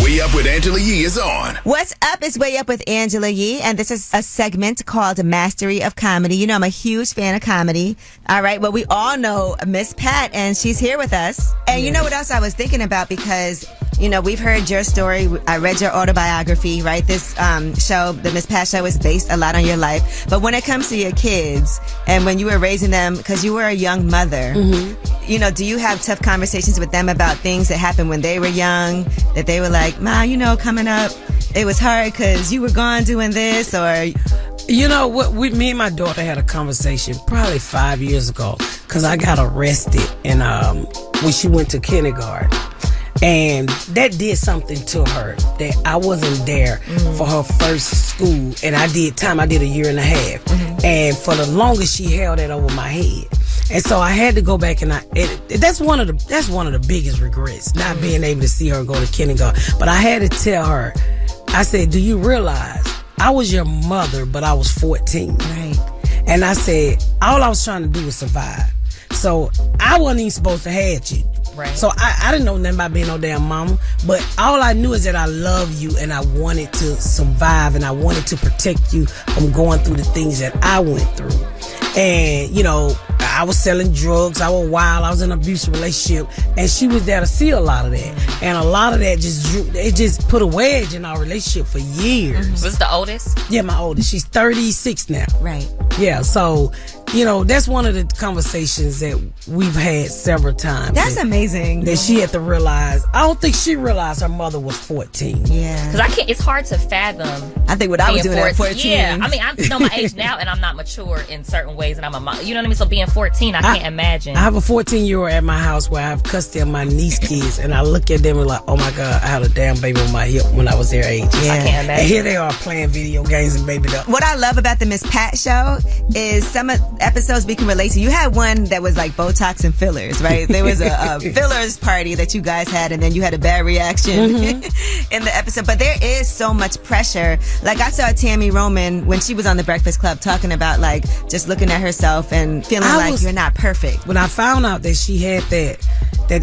Way Up with Angela Yee is on. What's up? It's Way Up with Angela Yee, and this is a segment called Mastery of Comedy. You know, I'm a huge fan of comedy. All right, well, we all know Miss Pat, and she's here with us. And you know what else I was thinking about? Because, you know, we've heard your story. I read your autobiography, right? This show, the Miss Pat show, is based a lot on your life. But when it comes to your kids, and when you were raising them, because you were a young mother, you know, do you have tough conversations with them about things that happened when they were young, that they were like, Ma, you know, coming up, it was hard because you were gone doing this, or... You know what? Me and my daughter had a conversation probably 5 years ago because I got arrested and when she went to kindergarten. And that did something to her that I wasn't there for her first school. And I did a year and a half. And for the longest, she held that over my head. And so I had to go back and that's one of the biggest regrets, not being able to see her go to kindergarten. But I had to tell her, I said, do you realize I was your mother, but I was 14. Right. And I said, all I was trying to do was survive. So I wasn't even supposed to have you. Right. So I didn't know nothing about being no damn mama. But all I knew is that I love you and I wanted to survive and I wanted to protect you from going through the things that I went through. And, you know, I was selling drugs. I was wild. I was in an abusive relationship. And she was there to see a lot of that. And a lot of that just put a wedge in our relationship for years. Was the oldest? Yeah, my oldest. She's 36 now. Right. Yeah, so, you know, that's one of the conversations that we've had several times. That's amazing. That she had to realize. I don't think she realized her mother was 14. Yeah. Because it's hard to fathom. I think what I was doing at 14. Yeah, I mean, I know my age now and I'm not mature in certain ways and I'm a mom. You know what I mean? So being 14, I can't imagine. I have a 14-year-old at my house where I have custody of my niece kids and I look at them and like, oh my God, I had a damn baby on my hip when I was their age. Yeah. I can't imagine. And here they are playing video games and baby up. What I love about the Miss Pat show is some of episodes we can relate to. You had one that was like Botox and fillers, right? There was a fillers party that you guys had, and then you had a bad reaction in the episode. But there is so much pressure. Like I saw Tammy Roman when she was on The Breakfast Club talking about like just looking at herself and feeling you're not perfect. When I found out that she had that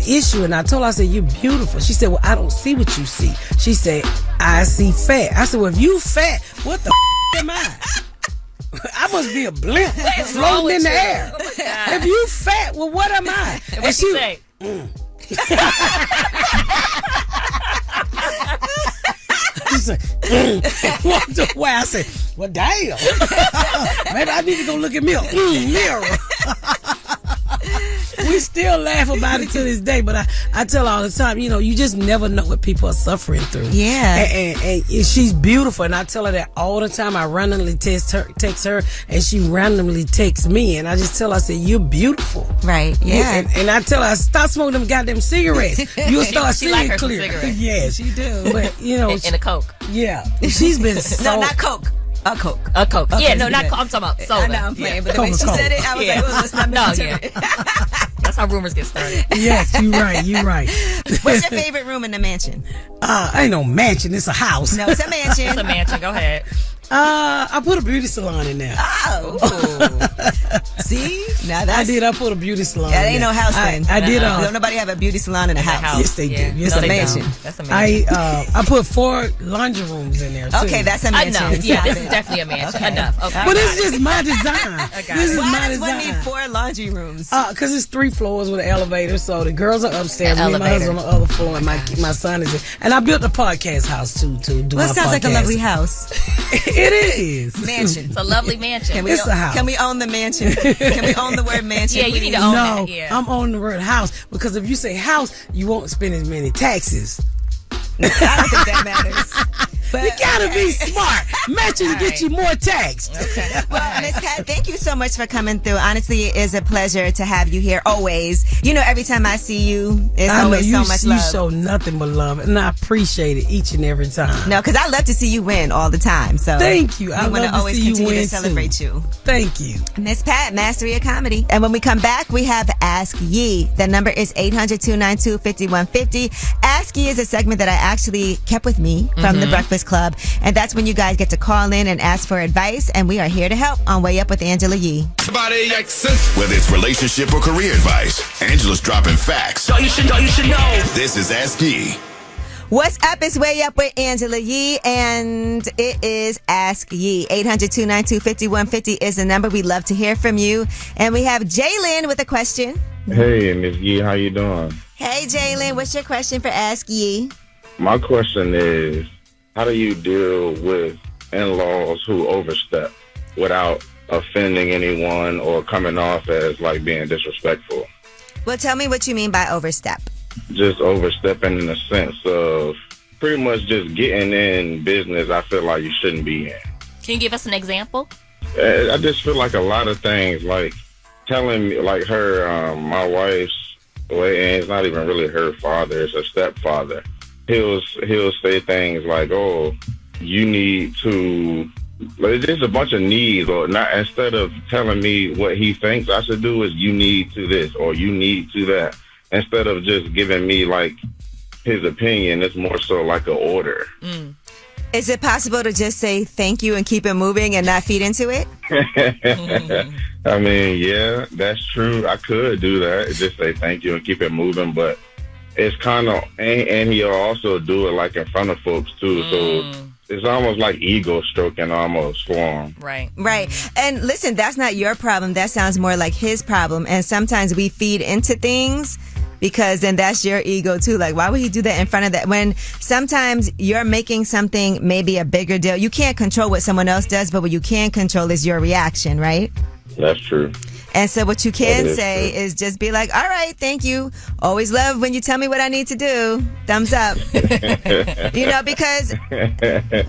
issue, and I told her, I said, you're beautiful. She said, well, I don't see what you see. She said, I see fat. I said, well, if you fat, what the am I? I must be a blimp floating in the air. Oh if you fat, well, what am I? And what she say? She said, walked away. I said, well, damn. Maybe I need to go look at me a mirror. We still laugh about it to this day, but I tell her all the time, you know, you just never know what people are suffering through. Yeah. And she's beautiful, and I tell her that all the time. I randomly text her, and she randomly texts me, and I just tell her, I said, you're beautiful. Right, yeah. And I tell her, stop smoking them goddamn cigarettes. You'll start she seeing like her clear. cigarettes. Yes, she do. But, you know. In a Coke. Yeah. She's been so. No, not Coke. A Coke. A Coke. Okay, yeah, no, not Coke. I'm talking about soda. I know, I'm playing, but the way she said it, I was like, well, let's not misinterpret. That's how rumors get started. Yes, you're right. What's your favorite room in the mansion? Ain't no mansion, it's a house. No, it's a mansion. It's a mansion. Go ahead. I put a beauty salon in there. Oh. See? Now I did. I put a beauty salon. That ain't no house then. I did. Don't nobody have a beauty salon in a house. Yes, they do. Yes, It's a they mansion. do. That's a mansion. I put 4 laundry rooms in there too. Okay, that's a mansion. Enough. Yeah, Stop this it. is definitely a mansion. Okay. Enough. Okay. But it's just my design. This is Why my does one design. need 4 laundry rooms? Because it's 3 floors with an elevator, so the girls are upstairs, An me and my elevator. husband on the other floor, and my son is in. And I built a podcast house too to do Well, my it sounds like a podcast. lovely house. It is. Mansion. It's a lovely mansion. Can we It's a house. Can we own the mansion? Can we own the word mansion? Yeah, you need to please? own No, that. Yeah. I'm on the word house because if you say house, you won't spend as many taxes. I don't think that matters. But, You gotta be smart. Matching to get you more taxed. Well, Miss Pat, thank you so much for coming through. Honestly, it is a pleasure to have you here always. You know, every time I see you, it's I know always so much you love. show nothing but love, and I appreciate it each and every time. No, because I love to see you win all the time. So Thank you. I we want love to to always see you continue win, to celebrate too. you. Thank you. Miss Pat, Mastery of Comedy. And when we come back, we have Ask Ye. The number is 800-292-5150. Ask Ye is a segment that I actually kept with me from the Breakfast Club. And that's when you guys get to call in and ask for advice. And we are here to help on Way Up with Angela Yee. Whether it's relationship or career advice, Angela's dropping facts. You should know. This is Ask Yee. What's up? It's Way Up with Angela Yee, and it is Ask Yee. 800-292-5150 is the number. We'd love to hear from you. And we have Jalen with a question. Hey, Miss Yee, how you doing? Hey, Jalen, what's your question for Ask Yee? My question is, how do you deal with in-laws who overstep without offending anyone or coming off as like being disrespectful? Well, tell me what you mean by overstep. Just overstepping in the sense of pretty much just getting in business I feel like you shouldn't be in. Can you give us an example? I just feel like a lot of things, like telling me, like her, my wife's, well, and it's not even really her father, it's her stepfather. He'll say things like, "Oh, you need to." Like, there's a bunch of needs, or not. Instead of telling me what he thinks I should do, is you need to this or you need to that. Instead of just giving me like his opinion, it's more so like an order. Is it possible to just say thank you and keep it moving and not feed into it? I mean, yeah, that's true. I could do that. Just say thank you and keep it moving, but it's kind of, and he'll also do it like in front of folks too. So it's almost like ego stroking almost for him. Right. Right. And listen, that's not your problem. That sounds more like his problem. And sometimes we feed into things because then that's your ego too. Like, why would he do that in front of that? When sometimes you're making something maybe a bigger deal. You can't control what someone else does, but what you can control is your reaction, right? That's true. And so what you can That is say true. is just be like, all right, thank you. Always love when you tell me what I need to do. Thumbs up. You know, because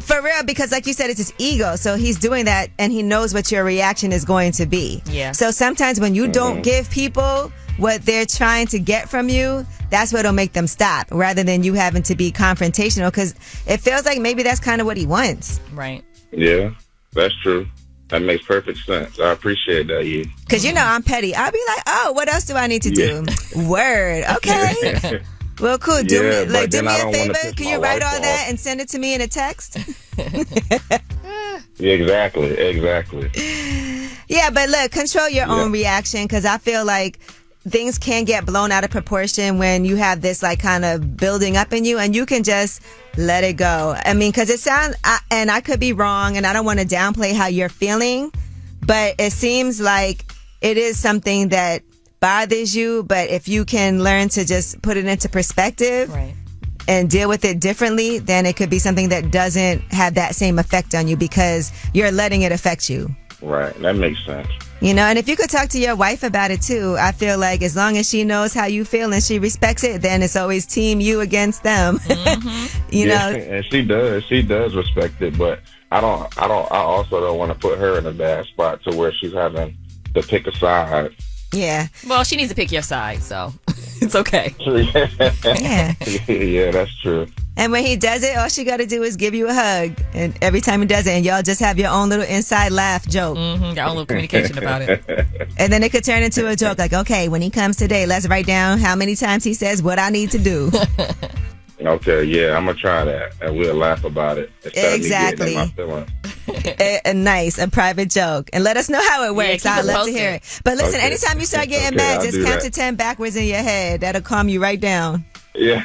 for real, because like you said, it's his ego. So he's doing that and he knows what your reaction is going to be. Yeah. So sometimes when you don't give people what they're trying to get from you, that's what'll make them stop rather than you having to be confrontational, because it feels like maybe that's kind of what he wants. Right. Yeah, that's true. That makes perfect sense. I appreciate that, yeah. Because, you know, I'm petty. I'll be like, oh, what else do I need to do? Word. Okay. Well, cool. Do Yeah, me, but do then me I a don't wanna favor. piss Can my you write wife all that off. and send it to me in a text? Exactly. Yeah, but look, control your own reaction, because I feel like things can get blown out of proportion when you have this like kind of building up in you, and you can just let it go. I mean, because it sounds, and I could be wrong, and I don't want to downplay how you're feeling, but it seems like it is something that bothers you. But if you can learn to just put it into perspective and deal with it differently, then it could be something that doesn't have that same effect on you because you're letting it affect you. Right. That makes sense. You know, and if you could talk to your wife about it too, I feel like as long as she knows how you feel and she respects it, then it's always team you against them. You know, and she does respect it, but I also don't want to put her in a bad spot to where she's having to pick a side. yeah. Well, she needs to pick your side, so it's okay. Yeah. Yeah, that's true. And when he does it, all she got to do is give you a hug. And every time he does it, and y'all just have your own little inside laugh joke. Your own little communication about it. And then it could turn into a joke like, okay, when he comes today, let's write down how many times he says what I need to do. Okay, yeah, I'm gonna try that, and we'll laugh about it. Instead Exactly. Of me getting in my feelings. A private joke. And let us know how it works. Yeah, I'd love to hear it. But listen, anytime you start getting mad, just count to 10 backwards in your head. That'll calm you right down. Yeah.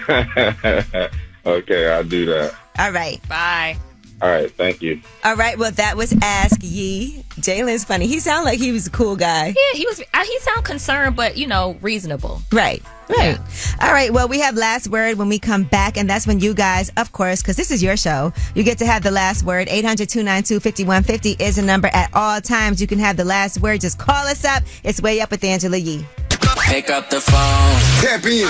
Okay, I'll do that. All right. Bye. All right, thank you. All right, well, that was Ask Yee. Jalen's funny. He sounded like he was a cool guy. Yeah, he sounded concerned, but, reasonable. Right. Yeah. All right, well, we have last word when we come back, and that's when you guys, of course, because this is your show, you get to have the last word. 800-292-5150 is a number at all times. You can have the last word. Just call us up. It's Way Up with Angela Yee. Pick up the phone. Tap in.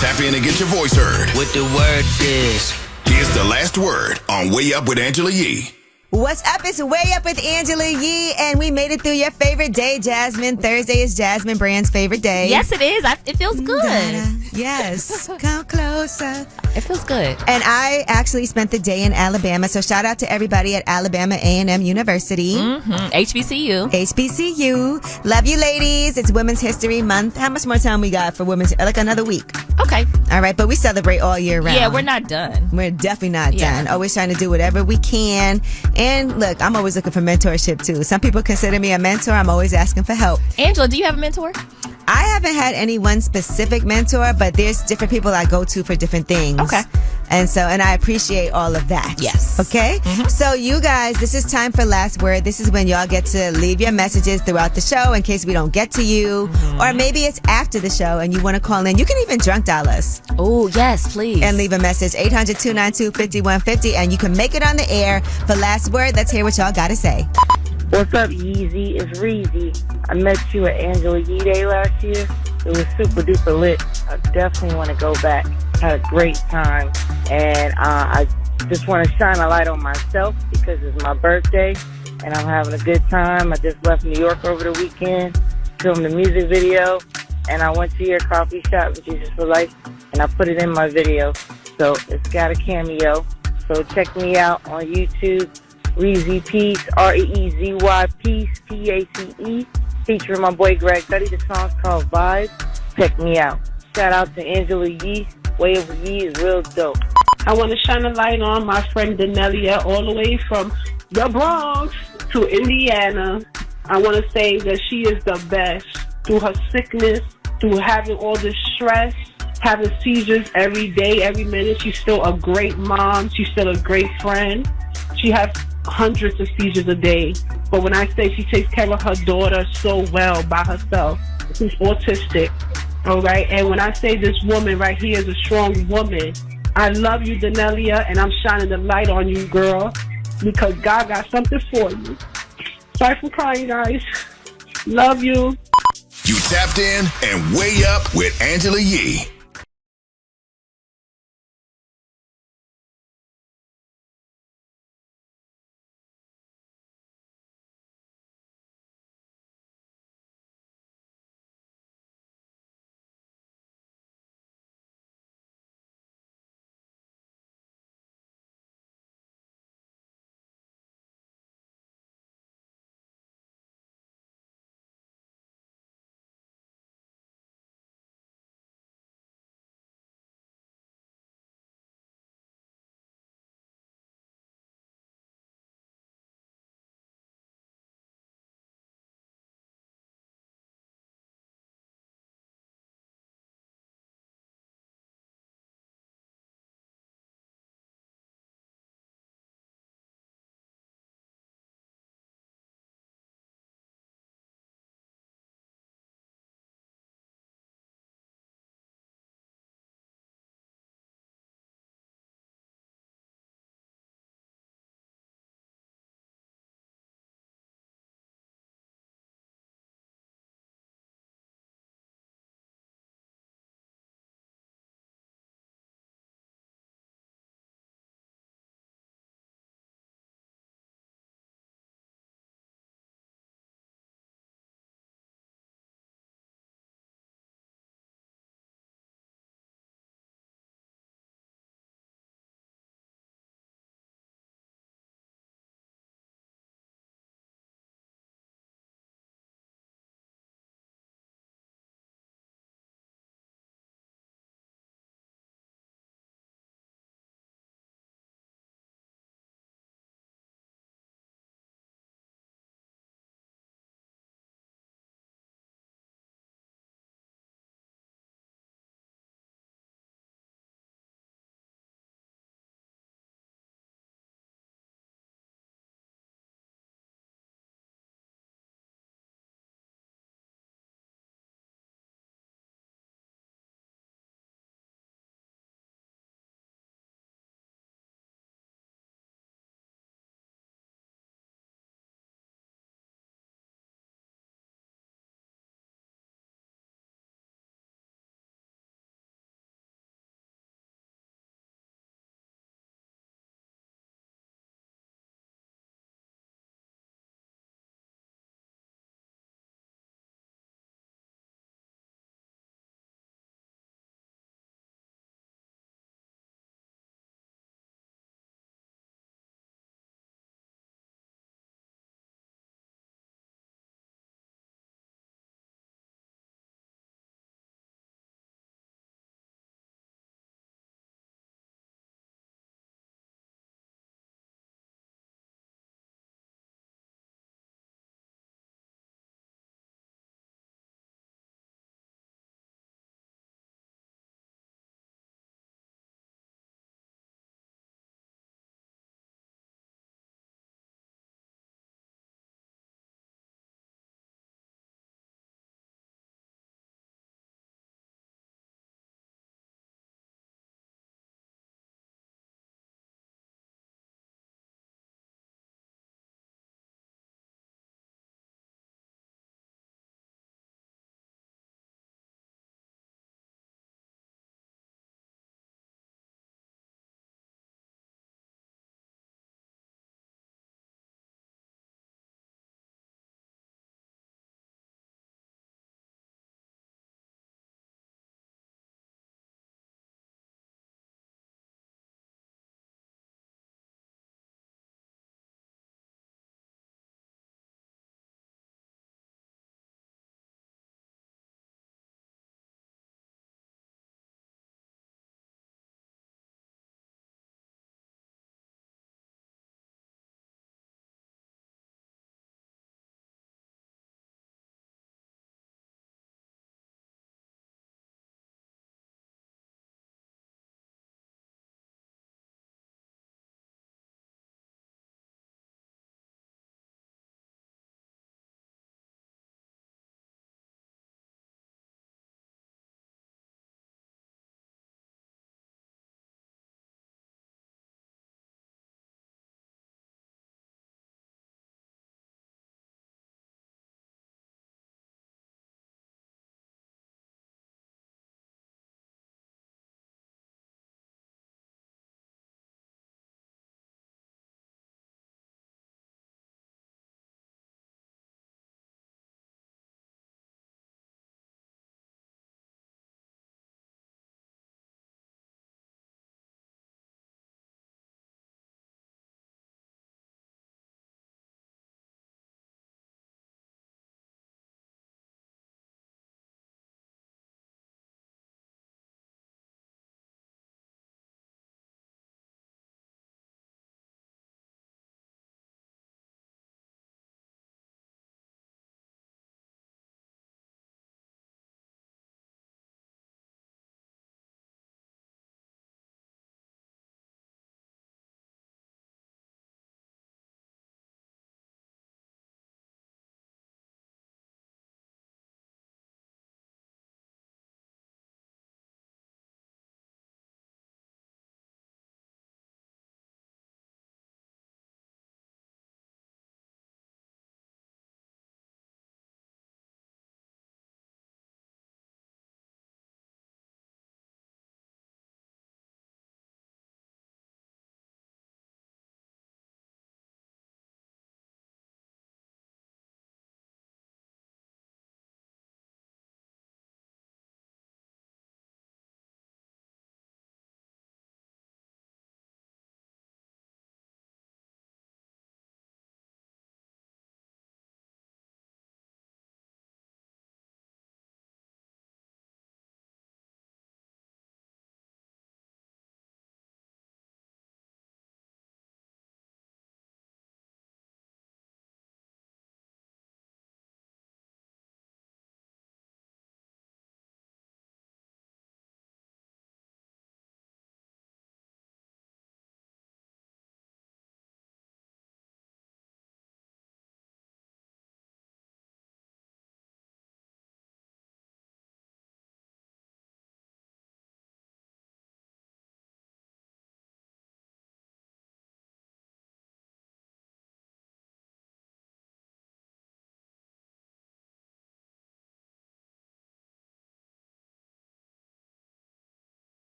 Tap in and get your voice heard. What the word is. Here's the last word on Way Up with Angela Yee. What's up? It's Way Up with Angela Yee, and we made it through your favorite day, Jasmine. Thursday is Jasmine Brand's favorite day. Yes, it is. It feels good. Yes. Come closer. It feels good. And I actually spent the day in Alabama, so shout out to everybody at Alabama A&M University. HBCU. HBCU. Love you, ladies. It's Women's History Month. How much more time we got for Women's? Like another week. Okay. All right, but we celebrate all year round. Yeah, we're not done. We're definitely not done. Always trying to do whatever we can. And look, I'm always looking for mentorship too. Some people consider me a mentor. I'm always asking for help. Angela, do you have a mentor? I haven't had any one specific mentor, but there's different people I go to for different things. Okay. And I appreciate all of that. Yes. Okay? So you guys, this is time for last word. This is when y'all get to leave your messages throughout the show in case we don't get to you. Or maybe it's after the show and you want to call in. You can even drunk dial us. Oh, yes, please. And leave a message. 800-292-5150. And you can make it on the air for last word. Let's hear what y'all got to say. What's up, Yeezy? It's Reezy. I met you at Angela Yee Day last year. It was super duper lit. I definitely want to go back. Had a great time. And I just want to shine a light on myself because it's my birthday and I'm having a good time. I just left New York over the weekend, filmed a music video, and I went to your coffee shop with Jesus for Life, and I put it in my video. So it's got a cameo. So check me out on YouTube. Reezy Peace, Reezy Peace, Pace, featuring my boy Greg Duddy. The song's called Vibes. Check me out. Shout out to Angela Yee. Way of Yee is real dope. I want to shine a light on my friend Danelia all the way from the Bronx to Indiana. I want to say that she is the best through her sickness, through having all this stress, having seizures every day, every minute. She's still a great mom. She's still a great friend. She has hundreds of seizures a day. But when I say she takes care of her daughter so well by herself, she's autistic, all right? And when I say this woman right here is a strong woman, I love you, Danelia, and I'm shining the light on you, girl, because God got something for you. Sorry for crying, guys. Love you. You tapped in and Way Up with Angela Yee.